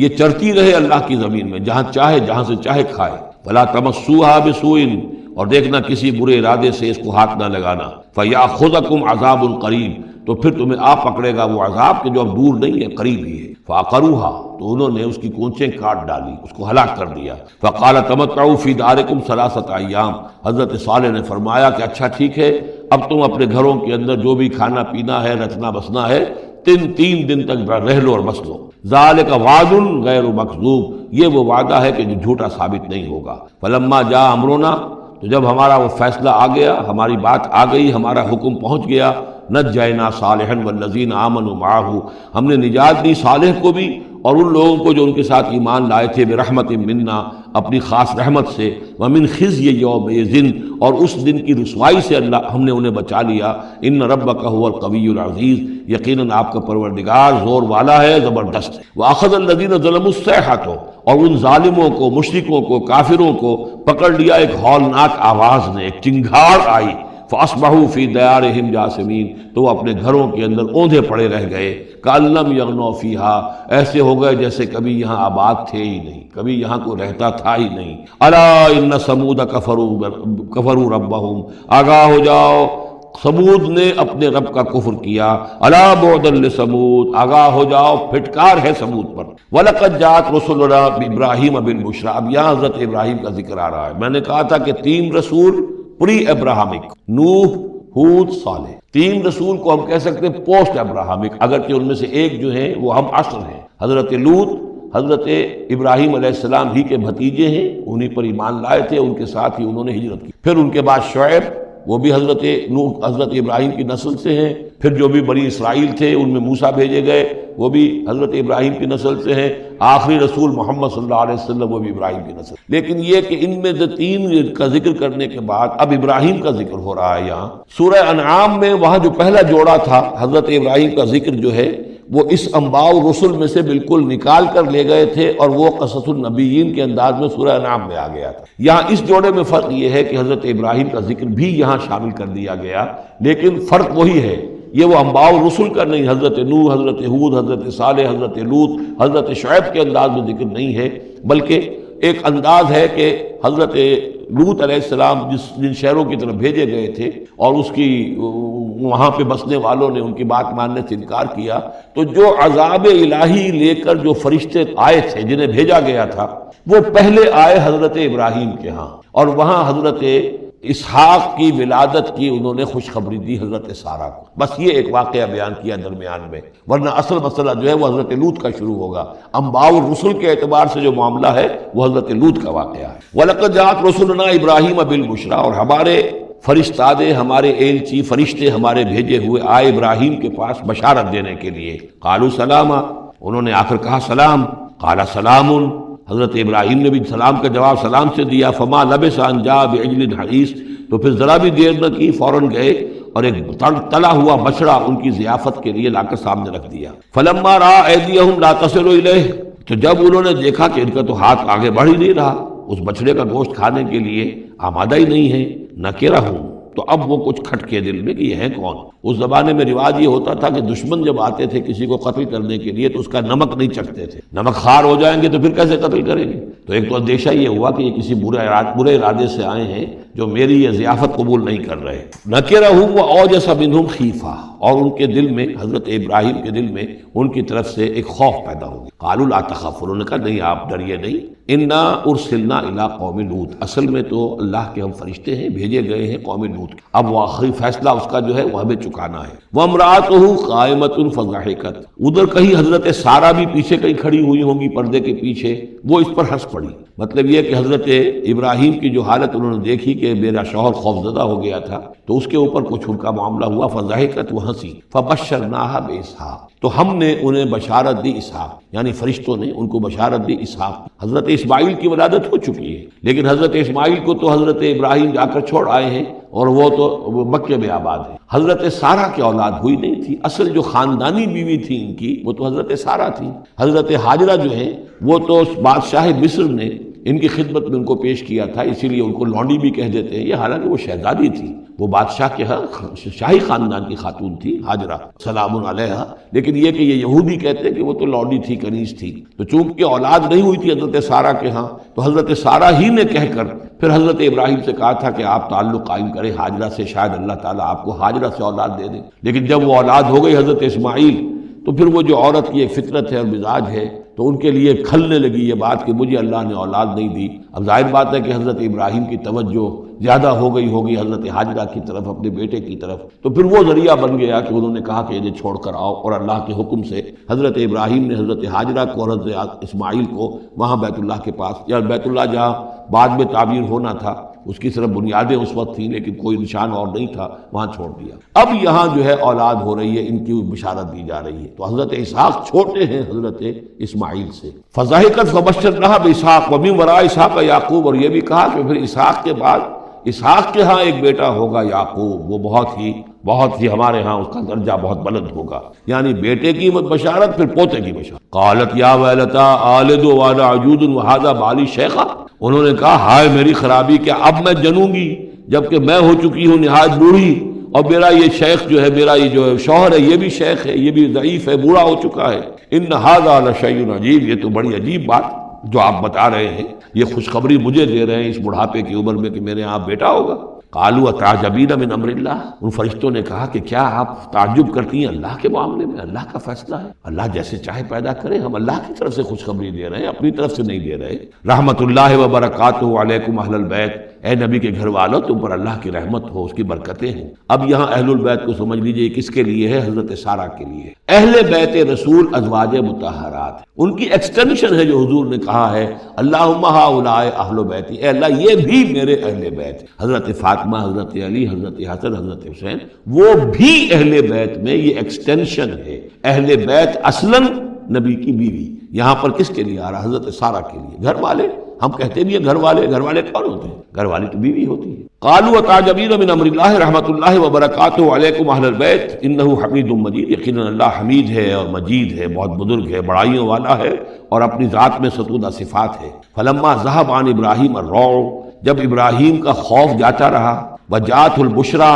یہ چرتی رہے اللہ کی زمین میں، جہاں چاہے جہاں سے چاہے کھائے۔ وَلَا تَمَسُّوهَا بِسُوءٍ، اور دیکھنا کسی برے ارادے سے اس کو ہاتھ نہ لگانا۔ فَيَأْخُذَكُمْ عَذَابٌ قَرِيبٌ، تو پھر تمہیں آ پکڑے گا وہ عذاب کہ جو اب دور نہیں ہے، قریب ہی ہے۔ فَعَقَرُوهَا، تو انہوں نے اس کی کونچیں کاٹ ڈالی، اس کو ہلاک کر دیا۔ فَقَالَ تَمَتَّعُوا فِي دَارِكُمْ ثَلَاثَةَ أَيَّامٍ، حضرت صالح نے فرمایا کہ اچھا ٹھیک ہے، اب تم اپنے گھروں کے اندر جو بھی کھانا پینا ہے، رچنا بسنا ہے، تین دن تک رہ لو اور بس لو۔ ذَلِكَ وَعْدٌ غَيْرُ مَكْذُوبٍ، یہ وہ وعدہ ہے کہ جو جھوٹا ثابت نہیں ہوگا۔ فَلَمَّا جَاءَ أَمْرُنَا، تو جب ہمارا وہ فیصلہ آ گیا، ہماری بات آ گئی، ہمارا حکم پہنچ گیا، نجینا صالحا والذین آمنوا معہ، ہم نے نجات دی صالح کو بھی اور ان لوگوں کو جو ان کے ساتھ ایمان لائے تھے، برحمت منا، اپنی خاص رحمت سے، ومن خزی یومئذ، اور اس دن کی رسوائی سے اللہ ہم نے انہیں بچا لیا۔ ان ربک هو القوی العزیز، یقیناً آپ کا پروردگار زور والا ہے، زبردست ہے۔ واخذ الذین ظلموا الصیحۃ، اور ان ظالموں کو، مشرکوں کو، کافروں کو پکڑ لیا ایک ہولناک آواز نے، ایک چنگھاڑ آئی۔ فَأَصْبَحُوا فِي دِيَارِهِمْ جَاثِمِينَ، تو وہ اپنے گھروں کے اندر اوندھے پڑے رہ گئے۔ كَأَن لَّمْ يَغْنَوْا فِيهَا، ایسے ہو گئے جیسے کبھی یہاں آباد تھے ہی نہیں، کبھی یہاں کوئی رہتا تھا ہی نہیں۔ أَلَا إِنَّ ثَمُودَ كَفَرُوا رَبَّهُمْ، آگاہ ہو جاؤ، ثمود نے اپنے رب کا کفر کیا۔ أَلَا بُعْدًا لِّثَمُود، آگاہ ہو جاؤ، پھٹکار ہے ثمود پر۔ وَلَقَدْ جَاءَتْ رُسُلُنَا بِإِبْرَاهِيمَ بِالْبُشْرَىٰ، اب یہاں حضرت ابراہیم کا ذکر آ رہا ہے۔ میں نے کہا تھا کہ 3 رسول پری ابراہمک، نوح، ہود، صالح، 3 رسول کو ہم کہہ سکتے ہیں پوسٹ ابراہمک، اگرچہ ان میں سے ایک جو ہیں وہ ہم عصر ہیں۔ حضرت لوط حضرت ابراہیم علیہ السلام ہی کے بھتیجے ہیں، انہی پر ایمان لائے تھے، ان کے ساتھ ہی انہوں نے ہجرت کی۔ پھر ان کے بعد شعیب، وہ بھی حضرت نوح حضرت ابراہیم کی نسل سے ہیں۔ پھر جو بھی بنی اسرائیل تھے ان میں موسیٰ بھیجے گئے، وہ بھی حضرت ابراہیم کی نسل سے ہیں۔ آخری رسول محمد صلی اللہ علیہ وسلم، وہ بھی ابراہیم کی نسل۔ لیکن یہ کہ ان میں سے 3 کا ذکر کرنے کے بعد اب ابراہیم کا ذکر ہو رہا ہے یہاں سورہ انعام میں۔ وہاں جو پہلا جوڑا تھا حضرت ابراہیم کا ذکر جو ہے وہ اس انباء الرسل میں سے بالکل نکال کر لے گئے تھے، اور وہ قصص النبیین کے انداز میں سورہ انعام میں آ گیا تھا۔ یہاں اس جوڑے میں فرق یہ ہے کہ حضرت ابراہیم کا ذکر بھی یہاں شامل کر دیا گیا، لیکن فرق وہی ہے، یہ وہ انباء الرسل کا نہیں، حضرت نوح، حضرت ہود، حضرت صالح، حضرت لوط، حضرت شعیب کے انداز میں ذکر نہیں ہے، بلکہ ایک انداز ہے کہ حضرت لوط علیہ السلام جن شہروں کی طرف بھیجے گئے تھے اور اس کی وہاں پہ بسنے والوں نے ان کی بات ماننے سے انکار کیا، تو جو عذاب الہی لے کر جو فرشتے آئے تھے جنہیں بھیجا گیا تھا، وہ پہلے آئے حضرت ابراہیم کے ہاں، اور وہاں حضرت اسحاق کی ولادت کی انہوں نے خوشخبری دی حضرت سارہ کو۔ بس یہ ایک واقعہ بیان کیا درمیان میں، ورنہ اصل مسئلہ جو ہے وہ حضرت لوط کا شروع ہوگا۔ انباء الرسل کے اعتبار سے جو معاملہ ہے وہ حضرت لوط کا واقعہ ہے۔ وَلَقَدْ جَاءَتْ رُسُلُنَا إِبْرَاهِيمَ بِالْبُشْرَىٰ، اور ہمارے فرشتادے، ہمارے ایلچی، فرشتے ہمارے بھیجے ہوئے آئے ابراہیم کے پاس بشارت دینے کے لیے۔ قالوا سلاما، انہوں نے آ کر کہا سلام۔ قال سلام، حضرت ابراہیم نے بھی سلام کا جواب سلام سے دیا۔ فما لبث ان جاء بعجل حنیذ، تو پھر ذرا بھی دیر نہ کی، فوراً گئے اور ایک تلا ہوا بچڑا ان کی ضیافت کے لیے لا کر سامنے رکھ دیا۔ فلما رأى أيديهم لا تصل إليه، تو جب انہوں نے دیکھا کہ ان کا تو ہاتھ آگے بڑھ ہی نہیں رہا، اس بچڑے کا گوشت کھانے کے لیے آمادہ ہی نہیں ہے، نکرہ ہوں، تو اب وہ کچھ کھٹکے دل میں کہ یہ ہے کون۔ اس زمانے میں رواج یہ ہوتا تھا کہ دشمن جب آتے تھے کسی کو قتل کرنے کے لیے تو اس کا نمک نہیں چکھتے تھے، نمک خوار ہو جائیں گے تو پھر کیسے قتل کریں گے۔ تو ایک تو اندیشہ یہ ہوا کہ یہ کسی برے ارادے سے آئے ہیں جو میری یہ ضیافت قبول نہیں کر رہے۔ نکرہم وأوجس منہم خیفہ، اور ان کے دل میں، حضرت ابراہیم کے دل میں ان کی طرف سے ایک خوف پیدا ہو گیا۔ قالوا لا تخف، انہوں نے کہا نہیں آپ ڈریے نہیں، انا ارسلنا الی قوم لوط، اصل میں تو اللہ کے ہم فرشتے ہیں، بھیجے گئے ہیں قوم لوط کے، اب وہ آخری فیصلہ اس کا جو ہے وہ ہمیں چکانا ہے۔ وامرأتہ قائمۃ فضحکت، ادھر کہیں حضرت سارہ بھی پیچھے کہیں کھڑی ہوئی ہوں گی پردے کے پیچھے، وہ اس پر ہنس پڑی۔ مطلب یہ کہ حضرت ابراہیم کی جو حالت انہوں نے دیکھی کہ میرا شوہر خوفزدہ ہو گیا تھا، تو اس کے اوپر کچھ ان کا معاملہ ہوا، فضحکت، وہ ہنسی، فبشرناہا باسحاق، تو ہم نے انہیں بشارت دی اسحاق، یعنی فرشتوں نے ان کو بشارت دی اسحاق۔ حضرت اسماعیل کی ولادت ہو چکی ہے، لیکن حضرت اسماعیل کو تو حضرت ابراہیم جا کر چھوڑ آئے ہیں اور وہ تو مکے میں آباد ہے۔ حضرت سارہ کی اولاد ہوئی نہیں تھی، اصل جو خاندانی بیوی تھی ان کی وہ تو حضرت سارہ تھی۔ حضرت ہاجرہ جو ہیں وہ تو بادشاہ مصر نے ان کی خدمت میں ان کو پیش کیا تھا، اسی لیے ان کو لونڈی بھی کہہ دیتے ہیں، یہ حالانکہ وہ شہزادی تھی، وہ بادشاہ کے شاہی خاندان کی خاتون تھی ہاجرہ سلام علیہا، لیکن یہ کہ یہ یہودی کہتے ہیں کہ وہ تو لونڈی تھی، کنیز تھی، تو چونکہ اولاد نہیں ہوئی تھی حضرت سارہ کے ہاں، تو حضرت سارہ ہی نے کہہ کر پھر حضرت ابراہیم سے کہا تھا کہ آپ تعلق قائم کریں ہاجرہ سے، شاید اللہ تعالیٰ آپ کو ہاجرہ سے اولاد دے دیں۔ لیکن جب وہ اولاد ہو گئی حضرت اسماعیل، تو پھر وہ جو عورت کی ایک فطرت ہے اور مزاج ہے، تو ان کے لیے کھلنے لگی یہ بات کہ مجھے اللہ نے اولاد نہیں دی۔ اب ظاہر بات ہے کہ حضرت ابراہیم کی توجہ زیادہ ہو گئی ہوگی حضرت ہاجرہ کی طرف، اپنے بیٹے کی طرف، تو پھر وہ ذریعہ بن گیا کہ انہوں نے کہا کہ انہیں چھوڑ کر آؤ، اور اللہ کے حکم سے حضرت ابراہیم نے حضرت ہاجرہ کو اور حضرت اسماعیل کو وہاں بیت اللہ کے پاس، یا بیت اللہ جہاں بعد میں تعمیر ہونا تھا اس کی صرف بنیادیں اس وقت تھیں لیکن کوئی نشان اور نہیں تھا، وہاں چھوڑ دیا۔ اب یہاں جو ہے اولاد ہو رہی ہے، ان کی بشارت دی جا رہی ہے، تو حضرت اسحاق چھوٹے ہیں حضرت اسماعیل سے۔ فضحکت فبشرناہا باسحاق ومن وراء اسحاق یعقوب، اور یہ بھی کہا کہ پھر اسحاق کے بعد اسحاق کے ہاں ایک بیٹا ہوگا یعقوب، وہ بہت ہی ہمارے ہاں اس کا درجہ بہت بلند ہوگا، یعنی بیٹے کی بشارت پھر پوتے کی بشارت۔ قالت یا ویلتا آلد وانا عجوز وہذا بالی شیخا، انہوں نے کہا ہائے میری خرابی، کہ اب میں جنوں گی جبکہ میں ہو چکی ہوں نہایت بوڑھی، اور میرا یہ شیخ جو ہے، میرا یہ جو شوہر ہے یہ بھی شیخ ہے، یہ بھی ضعیف ہے، بوڑھا ہو چکا ہے۔ ان ھذا لشیء عجیب، یہ تو بڑی عجیب بات جو آپ بتا رہے ہیں، یہ خوشخبری مجھے دے رہے ہیں اس بڑھاپے کی عمر میں کہ میرے یہاں بیٹا ہوگا۔ قالوا اتعجبین من امر اللہ، ان فرشتوں نے کہا کہ کیا آپ تعجب کرتی ہیں اللہ کے معاملے میں؟ اللہ کا فیصلہ ہے، اللہ جیسے چاہے پیدا کرے، ہم اللہ کی طرف سے خوشخبری دے رہے ہیں، اپنی طرف سے نہیں دے رہے۔ رحمت اللہ وبرکاتہ علیکم اہل البیت، اے نبی کے گھر والوں تم پر اللہ کی رحمت ہو، اس کی برکتیں ہیں۔ اب یہاں اہل البیت کو سمجھ لیجئے کس کے لیے ہے؟ حضرت سارہ کے لیے۔ اہل بیت رسول ازواج مطہرات، ان کی ایکسٹینشن ہے جو حضور نے کہا ہے اللہم ہؤلاء اہل بیتی، اے اللہ یہ بھی میرے اہل بیت، حضرت فاطمہ، حضرت علی، حضرت حسن، حضرت حسین، وہ بھی اہل بیت میں، یہ ایکسٹینشن ہے۔ اہل بیت اصلاً نبی کی بیوی، یہاں پر کس کے لیے آ رہا؟ حضرت سارہ کے لیے، گھر والے، ہم کہتے بھی ہیں گھر والے، گھر والے کون ہوتے ہیں؟ گھر والی تو بیوی ہوتی ہے۔ قالوا اتعجبین من امر اللہ رحمت اللہ وبرکاتہ علیکم اہل البیت انہ حمید مجید، یقیناً اللہ حمید ہے اور مجید ہے، بہت بزرگ ہے، بڑائیوں والا ہے، اور اپنی ذات میں ستودہ صفات ہے۔ فلما ذهب عن ابراہیم الروع، جب ابراہیم کا خوف جاتا رہا، وجاءت البشریٰ،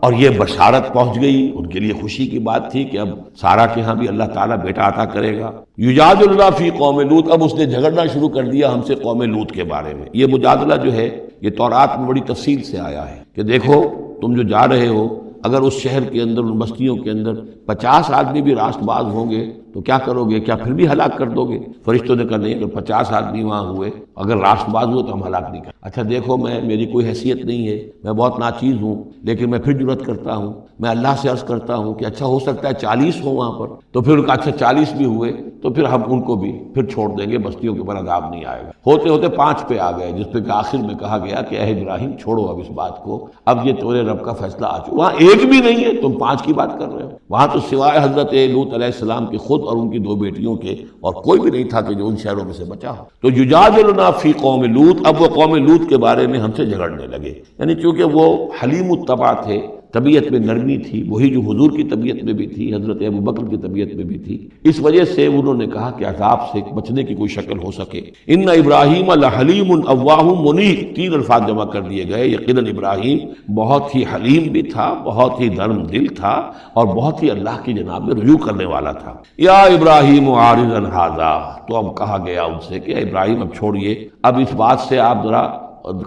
اور یہ بشارت پہنچ گئی، ان کے لیے خوشی کی بات تھی کہ اب سارہ کے ہاں بھی اللہ تعالیٰ بیٹا عطا کرے گا۔ یجادلنا فی قوم لوط، اب اس نے جھگڑنا شروع کر دیا ہم سے قوم لوط کے بارے میں۔ یہ مجادلہ جو ہے یہ تورات میں بڑی تفصیل سے آیا ہے کہ دیکھو تم جو جا رہے ہو، اگر اس شہر کے اندر، ان بستیوں کے اندر 50 آدمی بھی راست باز ہوں گے تو کیا کرو گے؟ کیا پھر بھی ہلاک کر دو گے؟ فرشتوں نے کہا نہیں، اگر 50 آدمی وہاں ہوئے، اگر راست باز ہوئے تو ہم ہلاک نہیں کریں۔ اچھا دیکھو، میری کوئی حیثیت نہیں ہے، میں بہت ناچیز ہوں، لیکن میں پھر جرأت کرتا ہوں، میں اللہ سے عرض کرتا ہوں کہ اچھا ہو سکتا ہے 40 ہوں وہاں پر، تو پھر اچھا 40 بھی ہوئے تو پھر ہم ان کو بھی پھر چھوڑ دیں گے، بستیوں کے اوپر عذاب نہیں آئے گا۔ ہوتے ہوتے 5 پہ آ گئے، جس پہ کہ آخر میں کہا گیا کہ اے ابراہیم چھوڑو اب اس بات کو، اب یہ تمہارے رب کا فیصلہ آ چکا۔ وہاں ایک بھی نہیں ہے، تم 5 کی بات کر رہے ہو۔ وہاں تو سوائے حضرت لوط علیہ السلام کی خود اور ان کی 2 بیٹیوں کے اور کوئی بھی نہیں تھا کہ جو ان شہروں میں سے بچا ہو۔ تو یجادلنا فی قوم لوط، اب وہ قوم لوط کے بارے میں ہم سے جھگڑنے لگے، یعنی چونکہ وہ حلیم الطبع تھے، طبیعت میں نرمی تھی، وہی جو حضور کی طبیعت میں بھی تھی، حضرت ابو بکر کی طبیعت میں بھی تھی، اس وجہ سے انہوں نے کہا کہ عذاب سے بچنے کی کوئی شکل ہو سکے۔ ان ابراہیم لحلیم اواہ منیب، 3 الفاظ جمع کر دیے گئے۔ یقیناً ابراہیم بہت ہی حلیم بھی تھا، بہت ہی نرم دل تھا، اور بہت ہی اللہ کی جناب میں رجوع کرنے والا تھا۔ یا ابراہیم عارض عن ھذا، تو اب کہا گیا ان سے کہ ابراہیم اب چھوڑیے، اب اس بات سے آپ ذرا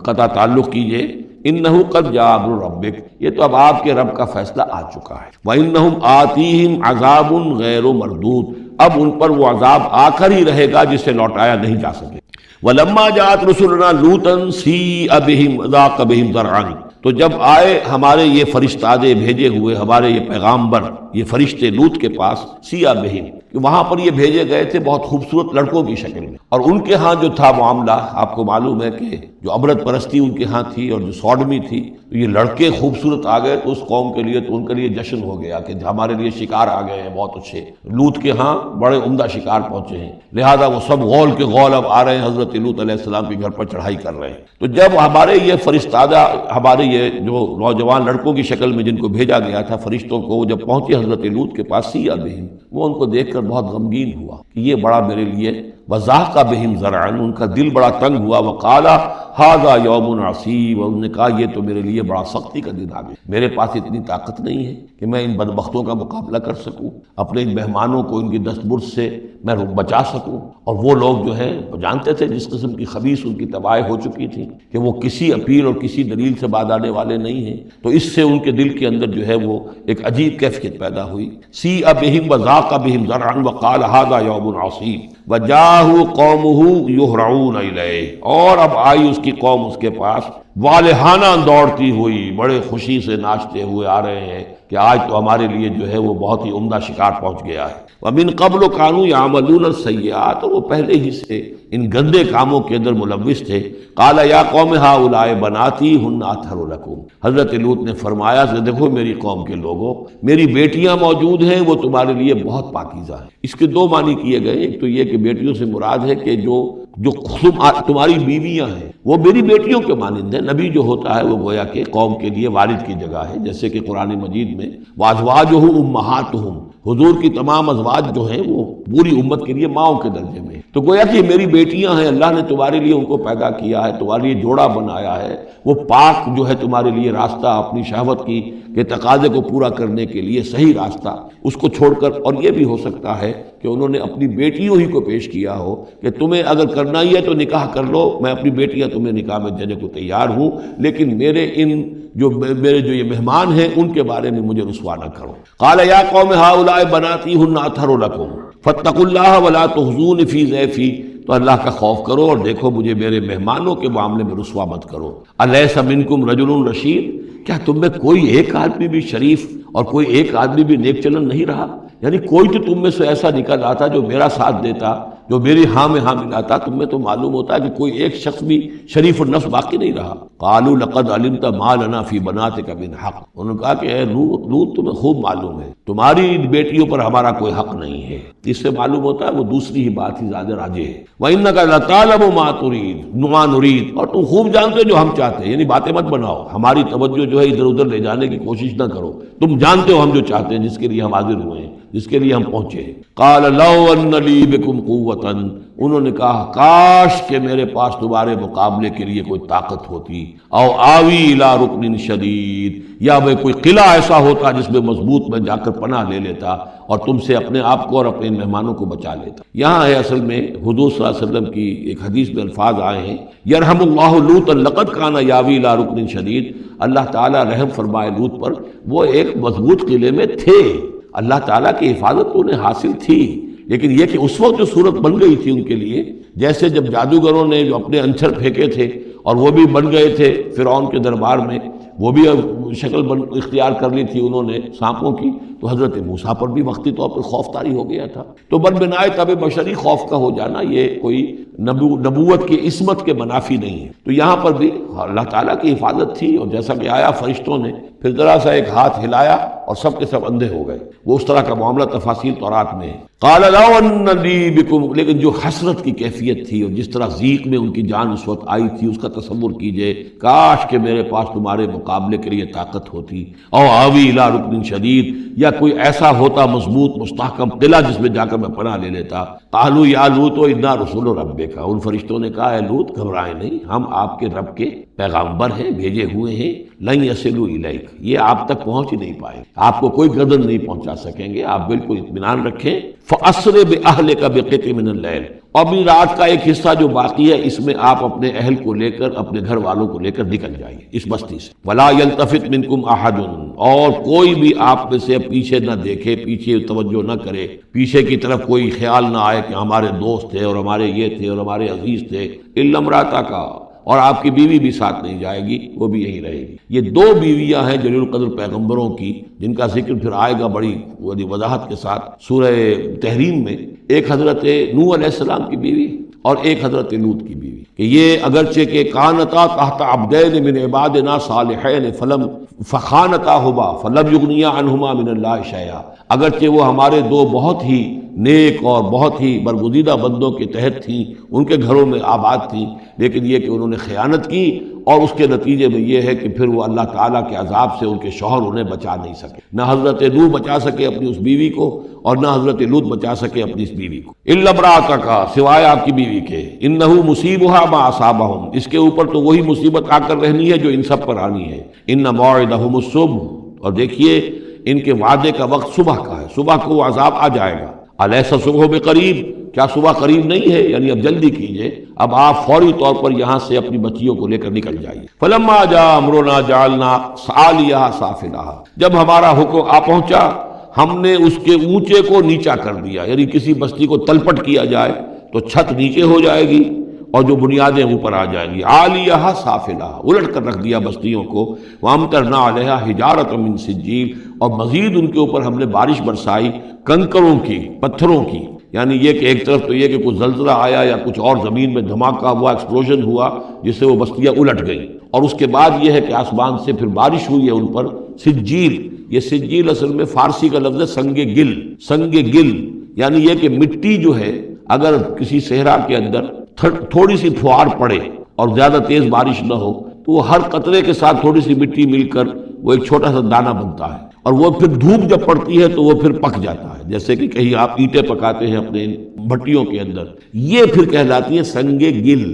قطع تعلق کیجئے۔ انہو قد جاء امر ربک، یہ تو اب آپ کے رب کا فیصلہ آ چکا ہے۔ وانہم آتیہم عذاب غیر مردود، اب ان پر وہ عذاب آ کر ہی رہے گا جسے لوٹایا نہیں جا سکے۔ وَلَمَّا جَاءَتْ رُسُلُنَا لُوطًا سِیءَ بِهِمْ ضَاقَ بِهِمْ ذَرْعًا، تو جب آئے ہمارے یہ فرشتادے بھیجے ہوئے، ہمارے یہ پیغامبر، یہ فرشتے لوط کے پاس، سیاہ بہم، کہ وہاں پر یہ بھیجے گئے تھے بہت خوبصورت لڑکوں کی شکل میں، اور ان کے ہاں جو تھا معاملہ، آپ کو معلوم ہے کہ جو عبرت پرستی ان کے ہاں تھی اور جو سوڈمی تھی، تو یہ لڑکے خوبصورت آ گئے تو اس قوم کے لیے، تو ان کے لیے جشن ہو گیا کہ ہمارے لیے شکار آ گئے ہیں بہت اچھے، لوط کے ہاں بڑے عمدہ شکار پہنچے ہیں، لہذا وہ سب غول کے غول اب آ رہے ہیں حضرت لوط علیہ السلام کے گھر پر چڑھائی کر رہے ہیں۔ تو جب ہمارے یہ فرشتادہ، ہمارے یہ جو نوجوان لڑکوں کی شکل میں جن کو بھیجا گیا تھا فرشتوں کو، جب پہنچے حضرت لوط کے پاس، سیاہ بہم، وہ ان کو دیکھ کر بہت غمگین ہوا کہ یہ بڑا میرے لیے، وضاق بہم ذرعن، ان کا دل بڑا تنگ ہوا، وقال ھذا یوم عصیب، اور انہوں نے کہا یہ تو میرے لیے بڑا سختی کا دن آ گیا، میرے پاس اتنی طاقت نہیں ہے کہ میں ان بدبختوں کا مقابلہ کر سکوں، اپنے ان مہمانوں کو ان کی دست برد سے میں بچا سکوں۔ اور وہ لوگ جو ہیں جانتے تھے جس قسم کی خبیث ان کی تباہی ہو چکی تھی کہ وہ کسی اپیل اور کسی دلیل سے باز آنے والے نہیں ہیں، تو اس سے ان کے دل کے اندر جو ہے وہ ایک عجیب کیفیت پیدا ہوئی۔ سیء بہم وضاق بہم ذرعا وقال ھذا یوم عصیب وجاءہ قومہ یہرعون الیہ، اور اب آئی اس کی قوم اس کے پاس والہانہ دوڑتی ہوئی، بڑے خوشی سے ناچتے ہوئے آ رہے ہیں کہ آج تو ہمارے لیے جو ہے وہ بہت ہی عمدہ شکار پہنچ گیا ہے۔ وَمِن قَبْلُ كَانُوا يَعْمَلُونَ السَّيِّئَاتِ، اور وہ پہلے ہی سے ان گندے کاموں کے اندر ملوث تھے۔ قَالَ يَا قَوْمِ هَؤُلَاءِ بَنَاتِي هُنَّ أَطْهَرُ لَكُمْ، حضرت لوط نے فرمایا کہ دیکھو میری قوم کے لوگوں، میری بیٹیاں موجود ہیں، وہ تمہارے لیے بہت پاکیزہ ہیں۔ اس کے دو معنی کیے گئے، ایک تو یہ کہ بیٹیوں سے مراد ہے کہ جو تمہاری بیویاں ہیں وہ میری بیٹیوں کے مانند ہیں۔ نبی جو ہوتا ہے وہ گویا کہ قوم کے لیے والد کی جگہ ہے، جیسے کہ قرآن مجید میں وَأَزْوَاجُهُ أُمَّهَاتُهُمْ، حضور کی تمام ازواج جو ہیں وہ پوری امت کے لیے ماؤں کے درجے میں، تو گویا کہ میری بیٹیاں ہیں، اللہ نے تمہارے لیے ان کو پیدا کیا ہے، تمہارے لیے جوڑا بنایا ہے، وہ پاک جو ہے تمہارے لیے راستہ اپنی شہوت کی کے تقاضے کو پورا کرنے کے لیے صحیح راستہ اس کو چھوڑ کر، اور یہ بھی ہو سکتا ہے کہ انہوں نے اپنی بیٹیوں ہی کو پیش کیا ہو کہ تمہیں اگر کرنا ہی ہے تو نکاح کر لو، میں اپنی بیٹیاں تمہیں نکاح میں دینے کو تیار ہوں، لیکن میرے جو یہ مہمان ہیں ان کے بارے میں مجھے رسوا نہ کرو۔ قال یا قوم هؤلاء بناتی هن اطہر لکم فاتقوا اللہ ولا تخزون فی ضیفی، تو اللہ کا خوف کرو اور دیکھو مجھے میرے مہمانوں کے معاملے میں رسوا مت کرو۔ الیس منکم رجل رشید، کیا تم میں کوئی ایک آدمی بھی شریف اور کوئی ایک آدمی بھی نیک چلن نہیں رہا؟ یعنی کوئی تو تم میں سے ایسا نکل آتا جو میرا ساتھ دیتا، جو میری ہاں میں ہاں ملاتا، تم میں تو معلوم ہوتا ہے کہ کوئی ایک شخص بھی شریف النفس باقی نہیں رہا۔ قالوا لقد علمت ما لنا فی بناتک من حق، انہوں نے کہا کہ اے لوط تمہیں خوب معلوم ہے تمہاری بیٹیوں پر ہمارا کوئی حق نہیں ہے۔ اس سے معلوم ہوتا ہے وہ دوسری ہی بات ہی زیادہ راجح ہے۔ وَإِنَّكَ لَتَعْلَمُ مَا تُرِيدُ ما نُرِيدُ، اور تم خوب جانتے ہو جو ہم چاہتے ہیں، یعنی باتیں مت بناؤ، ہماری توجہ جو ہے ادھر ادھر لے جانے کی کوشش نہ کرو، تم جانتے ہو ہم جو چاہتے ہیں، جس کے لیے ہم حاضر ہوئے ہیں، جس کے لیے ہم پہنچے ہیں۔ قال لو ان لی بکم قوۃ، انہوں نے کہا کاش کہ میرے پاس تمہارے مقابلے کے لیے کوئی طاقت ہوتی، او آوی الی رکن شدید، یا میں کوئی قلعہ ایسا ہوتا جس میں مضبوط میں جا کر پناہ لے لیتا اور تم سے اپنے آپ کو اور اپنے مہمانوں کو بچا لیتا۔ یہاں ہے اصل میں حضور صلی اللہ علیہ وسلم کی ایک حدیث میں الفاظ آئے ہیں، یرحم اللہ لوطا لقد کان یاوی الی رکن شدید، اللہ تعالیٰ رحم فرمائے لوط پر، وہ ایک مضبوط قلعے میں تھے، اللہ تعالیٰ کی حفاظت تو انہیں حاصل تھی، لیکن یہ کہ اس وقت جو صورت بن گئی تھی ان کے لیے، جیسے جب جادوگروں نے جو اپنے انچر پھینکے تھے اور وہ بھی بن گئے تھے فرعون کے دربار میں، وہ بھی شکل اختیار کر لی تھی انہوں نے سانپوں کی، تو حضرت موسیٰ پر بھی وقتی طور پر خوف طاری ہو گیا تھا۔ تو بنائے طب بشری خوف کا ہو جانا یہ کوئی نبوت کی عصمت کے منافی نہیں ہے۔ تو یہاں پر بھی اللہ تعالیٰ کی حفاظت تھی، اور جیسا کہ آیا فرشتوں نے پھر ذرا سا ایک ہاتھ ہلایا اور سب کے سب اندھے ہو گئے، وہ اس طرح کا معاملہ تفاصیل تورات میں ہے۔ قال لو ان لی بکم، لیکن جو حسرت کی کیفیت تھی اور جس طرح ضیق میں ان کی جان اس وقت آئی تھی، اس کا تصور کیجئے، کاش کہ میرے پاس تمہارے مقابلے کے لیے طاقت ہوتی، او آوی الی رکن شدید، یا کوئی ایسا ہوتا مضبوط مستحکم قلعہ جس میں جا کر میں پناہ لے لیتا۔ قالوا یا لوط انا رسول ربک، ان فرشتوں نے کہا اے لوط گھبرائیں نہیں، ہم آپ کے رب کے پیغامبر ہیں، بھیجے ہوئے ہیں، لن یصلوا الیک، یہ آپ تک پہنچ ہی نہیں پائے، آپ کو کوئی گردن نہیں پہنچا سکیں گے، آپ بالکل اطمینان رکھیں۔ فَأَسْرِ بِأَهْلِكَ بِقِطْعٍ مِّنَ اللَّيْلِ، اور ابھی رات کا ایک حصہ جو باقی ہے اس میں آپ اپنے اہل کو لے کر، اپنے گھر والوں کو لے کر نکل جائیے اس بستی سے۔ وَلَا يَلْتَفِتْ مِنْكُمْ أَحَدٌ، اور کوئی بھی آپ میں سے پیچھے نہ دیکھے، پیچھے توجہ نہ کرے، پیچھے کی طرف کوئی خیال نہ آئے کہ ہمارے دوست تھے اور ہمارے یہ تھے اور ہمارے عزیز تھے، الا امرأتک، اور آپ کی بیوی بھی ساتھ نہیں جائے گی، وہ بھی یہیں رہے گی۔ یہ دو بیویاں ہیں جلیل القدر پیغمبروں کی، جن کا ذکر پھر آئے گا بڑی وضاحت کے ساتھ سورہ تحریم میں۔ ایک حضرت نوح علیہ السلام کی بیوی اور ایک حضرت لوط کی بیوی، کہ یہ اگرچہ کہ کانتا تحت عبدین من عبادنا صالحین فخانتاہما فلم یغنیا عنہما من اللہ شیئا، اگرچہ وہ ہمارے دو بہت ہی نیک اور بہت ہی برگزیدہ بندوں کے تحت تھیں، ان کے گھروں میں آباد تھیں، لیکن یہ کہ انہوں نے خیانت کی، اور اس کے نتیجے میں یہ ہے کہ پھر وہ اللہ تعالیٰ کے عذاب سے ان کے شوہر انہیں بچا نہیں سکے۔ نہ حضرت نوح بچا سکے اپنی اس بیوی کو، اور نہ حضرت لوط بچا سکے اپنی اس بیوی کو، الا امرأتک، سوائے آپ کی بیوی کے، انہ مصیبھا ما اصابہم، اس کے اوپر تو وہی مصیبت آ کر رہنی ہے جو ان سب پر آنی ہے۔ ان موعدہم الصبح، اور دیکھیے ان کے وعدے کا وقت صبح کا ہے، صبح کو وہ عذاب آ جائے گا۔ الیس صبح بقریب، کیا صبح قریب نہیں ہے؟ یعنی اب جلدی کیجئے، اب آپ فوری طور پر یہاں سے اپنی بچیوں کو لے کر نکل جائیے۔ فلما جاء امرنا جعلنا عالیہا سافلہا، جب ہمارا حکم آ پہنچا ہم نے اس کے اونچے کو نیچا کر دیا، یعنی کسی بستی کو تلپٹ کیا جائے تو چھت نیچے ہو جائے گی اور جو بنیادیں اوپر آ جائیں گی۔ عالیہا سافلہا، الٹ کر رکھ دیا بستیوں کو۔ وامطرنا علیہا حجارۃ من سجیل، اور مزید ان کے اوپر ہم نے بارش برسائی کنکروں کی، پتھروں کی، یعنی یہ کہ ایک طرف تو یہ کہ کچھ زلزلہ آیا یا کچھ اور زمین میں دھماکہ ہوا، ایکسپلوژن ہوا جس سے وہ بستیاں الٹ گئیں، اور اس کے بعد یہ ہے کہ آسمان سے پھر بارش ہوئی ہے ان پر سجیل۔ یہ سجیل اصل میں فارسی کا لفظ ہے سنگ گل، سنگ گل یعنی یہ کہ مٹی جو ہے اگر کسی صحرا کے اندر تھوڑی سی پھوار پڑے اور زیادہ تیز بارش نہ ہو تو وہ ہر قطرے کے ساتھ تھوڑی سی مٹی مل کر وہ ایک چھوٹا سا دانہ بنتا ہے، اور وہ پھر دھوپ جب پڑتی ہے تو وہ پھر پک جاتا ہے، جیسے کہ کہیں آپ اینٹیں پکاتے ہیں اپنے بھٹیوں کے اندر، یہ پھر کہلاتی ہے سنگ گل۔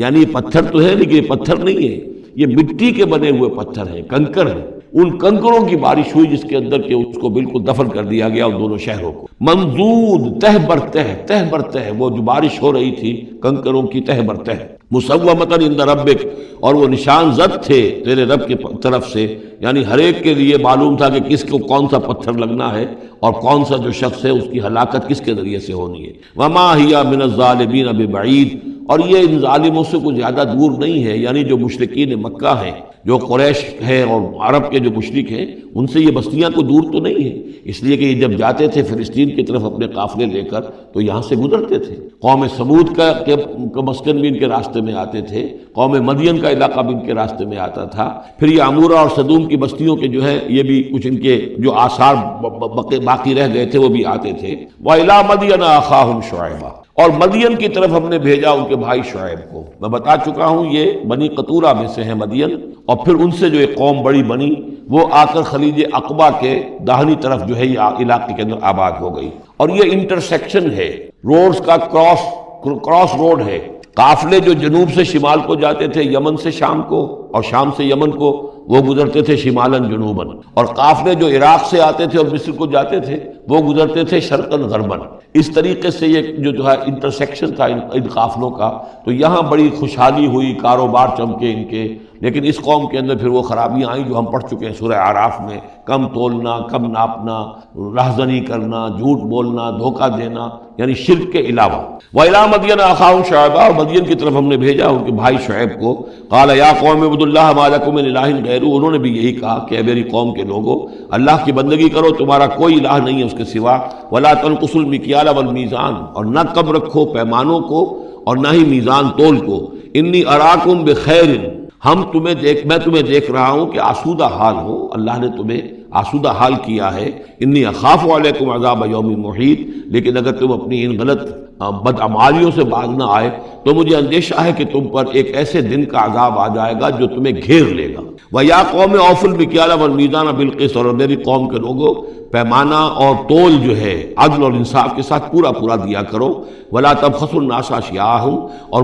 یعنی یہ پتھر تو ہے لیکن یہ پتھر نہیں ہے، یہ مٹی کے بنے ہوئے پتھر ہیں، کنکر ہیں۔ ان کنکروں کی بارش ہوئی جس کے اندر کہ اس کو بالکل دفن کر دیا گیا ان دونوں شہروں کو۔ منضود، تہ بر تہ، تہ بر تہ، وہ جو بارش ہو رہی تھی کنکروں کی تہ بر تہ۔ مسومۃ عند ربک، اور وہ نشان زد تھے تیرے رب کی طرف سے، یعنی ہر ایک کے لیے معلوم تھا کہ کس کو کون سا پتھر لگنا ہے اور کون سا جو شخص ہے اس کی ہلاکت کس کے ذریعے سے ہونی ہے۔ وما ہی من الظالمین ببعید، اور یہ ان ظالموں سے کوئی زیادہ دور نہیں ہے، یعنی جو مشرکین مکہ ہیں، جو قریش ہے اور عرب کے جو مشرک ہیں، ان سے یہ بستیاں کوئی دور تو نہیں ہیں، اس لیے کہ یہ جب جاتے تھے فلسطین کی طرف اپنے قافلے لے کر تو یہاں سے گزرتے تھے۔ قوم سمود کا مسکن بھی ان کے راستے میں آتے تھے، قوم مدین کا علاقہ بھی ان کے راستے میں آتا تھا، پھر یہ عمورہ اور صدوم کی بستیوں کے جو ہے یہ بھی کچھ ان کے جو آثار باقی رہ گئے تھے وہ بھی آتے تھے۔ وَإِلَىٰ مَدْيَنَ أَخَاهُمْ شُعَيْبًا، اور مدین کی طرف ہم نے بھیجا ان کے بھائی شعیب کو۔ میں بتا چکا ہوں یہ بنی قطورہ میں سے ہیں مدین، اور پھر ان سے جو ایک قوم بڑی بنی وہ آ کر خلیج عقبہ کے داہنی طرف جو ہے یہ علاقے کے اندر آباد ہو گئی، اور یہ انٹرسیکشن ہے، روڈز کا کراس روڈ ہے۔ قافلے جو جنوب سے شمال کو جاتے تھے یمن سے شام کو، اور شام سے یمن کو، وہ گزرتے تھے شمالاً جنوباً، اور قافلے جو عراق سے آتے تھے اور مصر کو جاتے تھے وہ گزرتے تھے شرقاً غرباً۔ اس طریقے سے یہ جو ہے انٹرسیکشن تھا ان قافلوں کا، تو یہاں بڑی خوشحالی ہوئی، کاروبار چمکے ان کے، لیکن اس قوم کے اندر پھر وہ خرابیاں آئیں جو ہم پڑھ چکے ہیں سورہ اعراف میں، کم تولنا، کم ناپنا، رہزنی کرنا، جھوٹ بولنا، دھوکہ دینا، یعنی شرک کے علاوہ۔ وَإِلَىٰ مَدْيَنَ أَخَاهُمْ شُعَيْبًا، اور مدین کی طرف ہم نے بھیجا ان کے بھائی شعیب کو۔ قَالَ يَا قَوْمِ اعْبُدُوا اللَّهَ مَا لَكُم مِّنْ إِلَٰهٍ غَيْرُهُ، انہوں نے بھی یہی کہا کہ اے میری قوم کے لوگو، اللہ کی بندگی کرو، تمہارا کوئی الہ نہیں ہے اس کے سوا۔ وَلَا تَنقُصُوا الْمِكْيَالَ وَالْمِيزَانَ، اور نہ کم رکھو پیمانوں کو اور نہ ہی میزان تول کو۔ إِنِّي أَرَاكُمْ بِخَيْرٍ، میں تمہیں دیکھ رہا ہوں کہ آسودہ حال ہو، اللہ نے تمہیں آسودہ حال کیا ہے۔ انی اخاف علیکم عذاب یوم محیط، لیکن اگر تم اپنی ان غلط بدعمالیوں سے باز نہ آئے تو مجھے اندیشہ ہے کہ تم پر ایک ایسے دن کا عذاب آ جائے گا جو تمہیں گھیر لے گا۔ وَيَا قَوْمِ أَوْفُوا الْمِكْيَالَ وَالْمِيزَانَ بِالْقِسْطِ، اور میری قوم کے لوگوں پیمانہ اور تول جو ہے عدل اور انصاف کے ساتھ پورا دیا کرو۔ وَلَا تَبْخَسُوا النَّاسَ أَشْيَاءَهُمْ، اور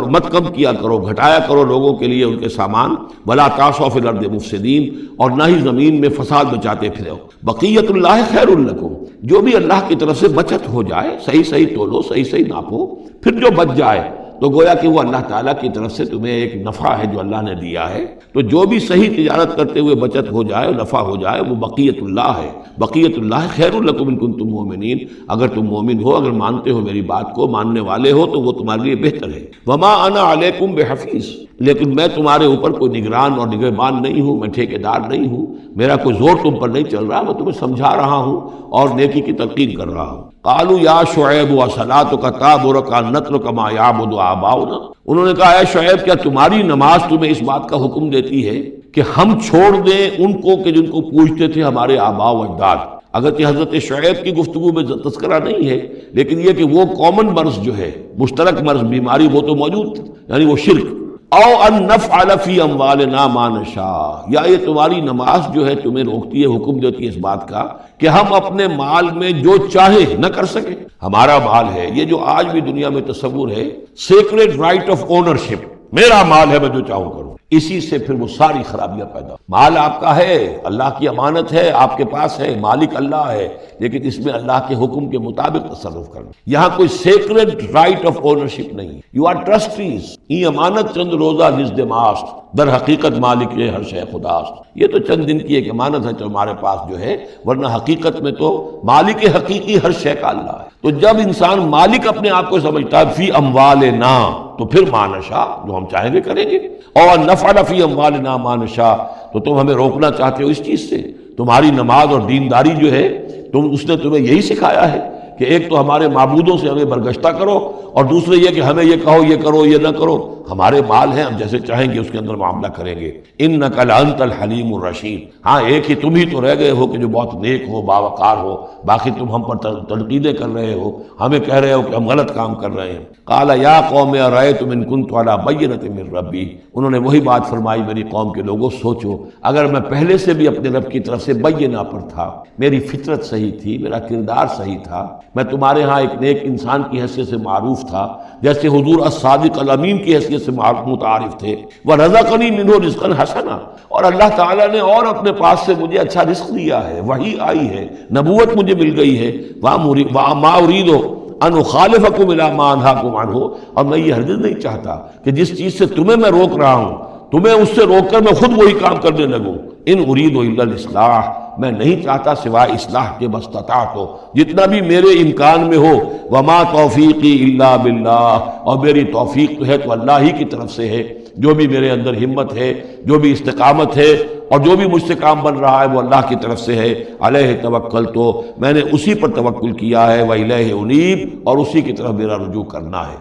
مت کم کیا کرو، گھٹایا کرو لوگوں کے لیے ان کے سامان۔ وَلَا تَعْثَوْا فِي الْأَرْضِ مُفْسِدِينَ، اور نہ ہی زمین میں فساد مچاتے پھرو۔ بقیت اللہ خیر لکم، جو بھی اللہ کی طرف سے بچت ہو جائے، صحیح تولو، صحیح ناپو، پھر جو بچ جائے تو گویا کہ وہ اللہ تعالیٰ کی طرف سے تمہیں ایک نفع ہے جو اللہ نے دیا ہے. تو جو بھی صحیح تجارت کرتے ہوئے بچت ہو جائے، نفع ہو جائے، وہ بقیت اللہ ہے. بقیت اللہ خیر لکم ان کنتم مؤمنین، اگر تم مومن ہو، اگر مانتے ہو میری بات کو، ماننے والے ہو تو وہ تمہارے لیے بہتر ہے. وما انا علیکم بحفیظ، لیکن میں تمہارے اوپر کوئی نگران اور نگہبان نہیں ہوں، میں ٹھیکیدار نہیں ہوں، میرا کوئی زور تم پر نہیں چل رہا، میں تمہیں سمجھا رہا ہوں اور نیکی کی تلقین کر رہا ہوں. قالوا یا شعیب وصلاتک تأمرک ان نترک ما یعبد آباؤنا، انہوں نے کہا اے شعیب کیا تمہاری نماز تمہیں اس بات کا حکم دیتی ہے کہ ہم چھوڑ دیں ان کو کہ جن کو پوجتے تھے ہمارے آباء و اجداد. اگرچہ حضرت شعیب کی گفتگو میں تذکرہ نہیں ہے، لیکن یہ کہ وہ کامن مرض جو ہے، مشترک مرض، بیماری، وہ تو موجود تھی، یعنی وہ شرک. او ان نفعل فی اموالنا ما نشاء، یا یہ تمہاری نماز جو ہے تمہیں روکتی ہے، حکم دیتی ہے اس بات کا کہ ہم اپنے مال میں جو چاہے نہ کر سکیں. ہمارا مال ہے، یہ جو آج بھی دنیا میں تصور ہے سیکریٹ رائٹ آف اونرشپ، میرا مال ہے میں جو چاہوں کروں، اسی سے پھر وہ ساری خرابیاں پیدا. مال آپ کا ہے، اللہ کی امانت ہے، آپ کے پاس ہے، مالک اللہ ہے، لیکن اس میں اللہ کے حکم کے مطابق تصرف کرنا. یہاں کوئی سیکریٹ رائٹ آف اونرشپ نہیں. یو آر ٹرسٹیز، یہ امانت چند روزہ نزد ماست، در حقیقت مالک ہر شے خداست. یہ تو چند دن کی ایک امانت ہے جو ہمارے پاس جو ہے، ورنہ حقیقت میں تو مالک حقیقی ہر شے کا اللہ ہے. تو جب انسان مالک اپنے آپ کو سمجھتا ہے فی اموالنا، تو پھر ما نشاء، جو ہم چاہیں گے کریں گے. اور نفعل فی اموالنا ما نشاء، تو تم ہمیں روکنا چاہتے ہو اس چیز سے. تمہاری نماز اور دینداری جو ہے، اس نے تمہیں یہی سکھایا ہے کہ ایک تو ہمارے معبودوں سے ہمیں برگشتہ کرو، اور دوسرے یہ کہ ہمیں یہ کہو یہ کرو یہ نہ کرو. ہمارے مال ہیں، ہم جیسے چاہیں گے اس کے اندر معاملہ کریں گے. انک لانت الحلیم الرشید، ہاں ایک ہی تم ہی تو رہ گئے ہو کہ جو بہت نیک ہو، باوقار ہو، باقی تم ہم پر تنقیدیں کر رہے ہو، ہمیں کہہ رہے ہو کہ ہم غلط کام کر رہے ہیں. قال یا قوم ارأیتم ان کنت علی بینۃ من ربی، انہوں نے وہی بات فرمائی میری قوم کے لوگوں، سوچو اگر میں پہلے سے بھی اپنے رب کی طرف سے بینہ پر تھا، میری فطرت صحیح تھی، میرا کردار صحیح تھا، میں تمہارے ہاں ایک نیک انسان کی حیثیت سے معروف تھا، جیسے حضور الصادق الامین کی حیثیت سے متعارف تھے. وَرَزَقَنِي مِنْهُ رِزْقًا حَسَنًا، اور اللہ تعالیٰ نے اور اپنے پاس سے مجھے اچھا رزق دیا ہے، وحی آئی ہے، نبوت مجھے مل گئی ہے. وَمَا أُرِيدُ أَنْ أُخَالِفَكُمْ إِلَىٰ مَا أَنْهَاكُمْ عَنْهُ، اور میں یہ ہرگز نہیں چاہتا کہ جس چیز سے تمہیں میں روک رہا ہوں، تمہیں اس سے روک کر میں خود وہی کام کرنے لگوں. ان اريد الا الاصلاح، میں نہیں چاہتا سوائے اصلاح کے، بستطاعت ہو، جتنا بھی میرے امکان میں ہو. وما توفیقی الا باللہ، اور میری توفیق تو ہے تو اللہ ہی کی طرف سے ہے. جو بھی میرے اندر ہمت ہے، جو بھی استقامت ہے، اور جو بھی مجھ سے کام بن رہا ہے وہ اللہ کی طرف سے ہے. علیہ توکل، تو میں نے اسی پر توکل کیا ہے. وإلیہ انیب، اور اسی کی طرف میرا رجوع کرنا ہے.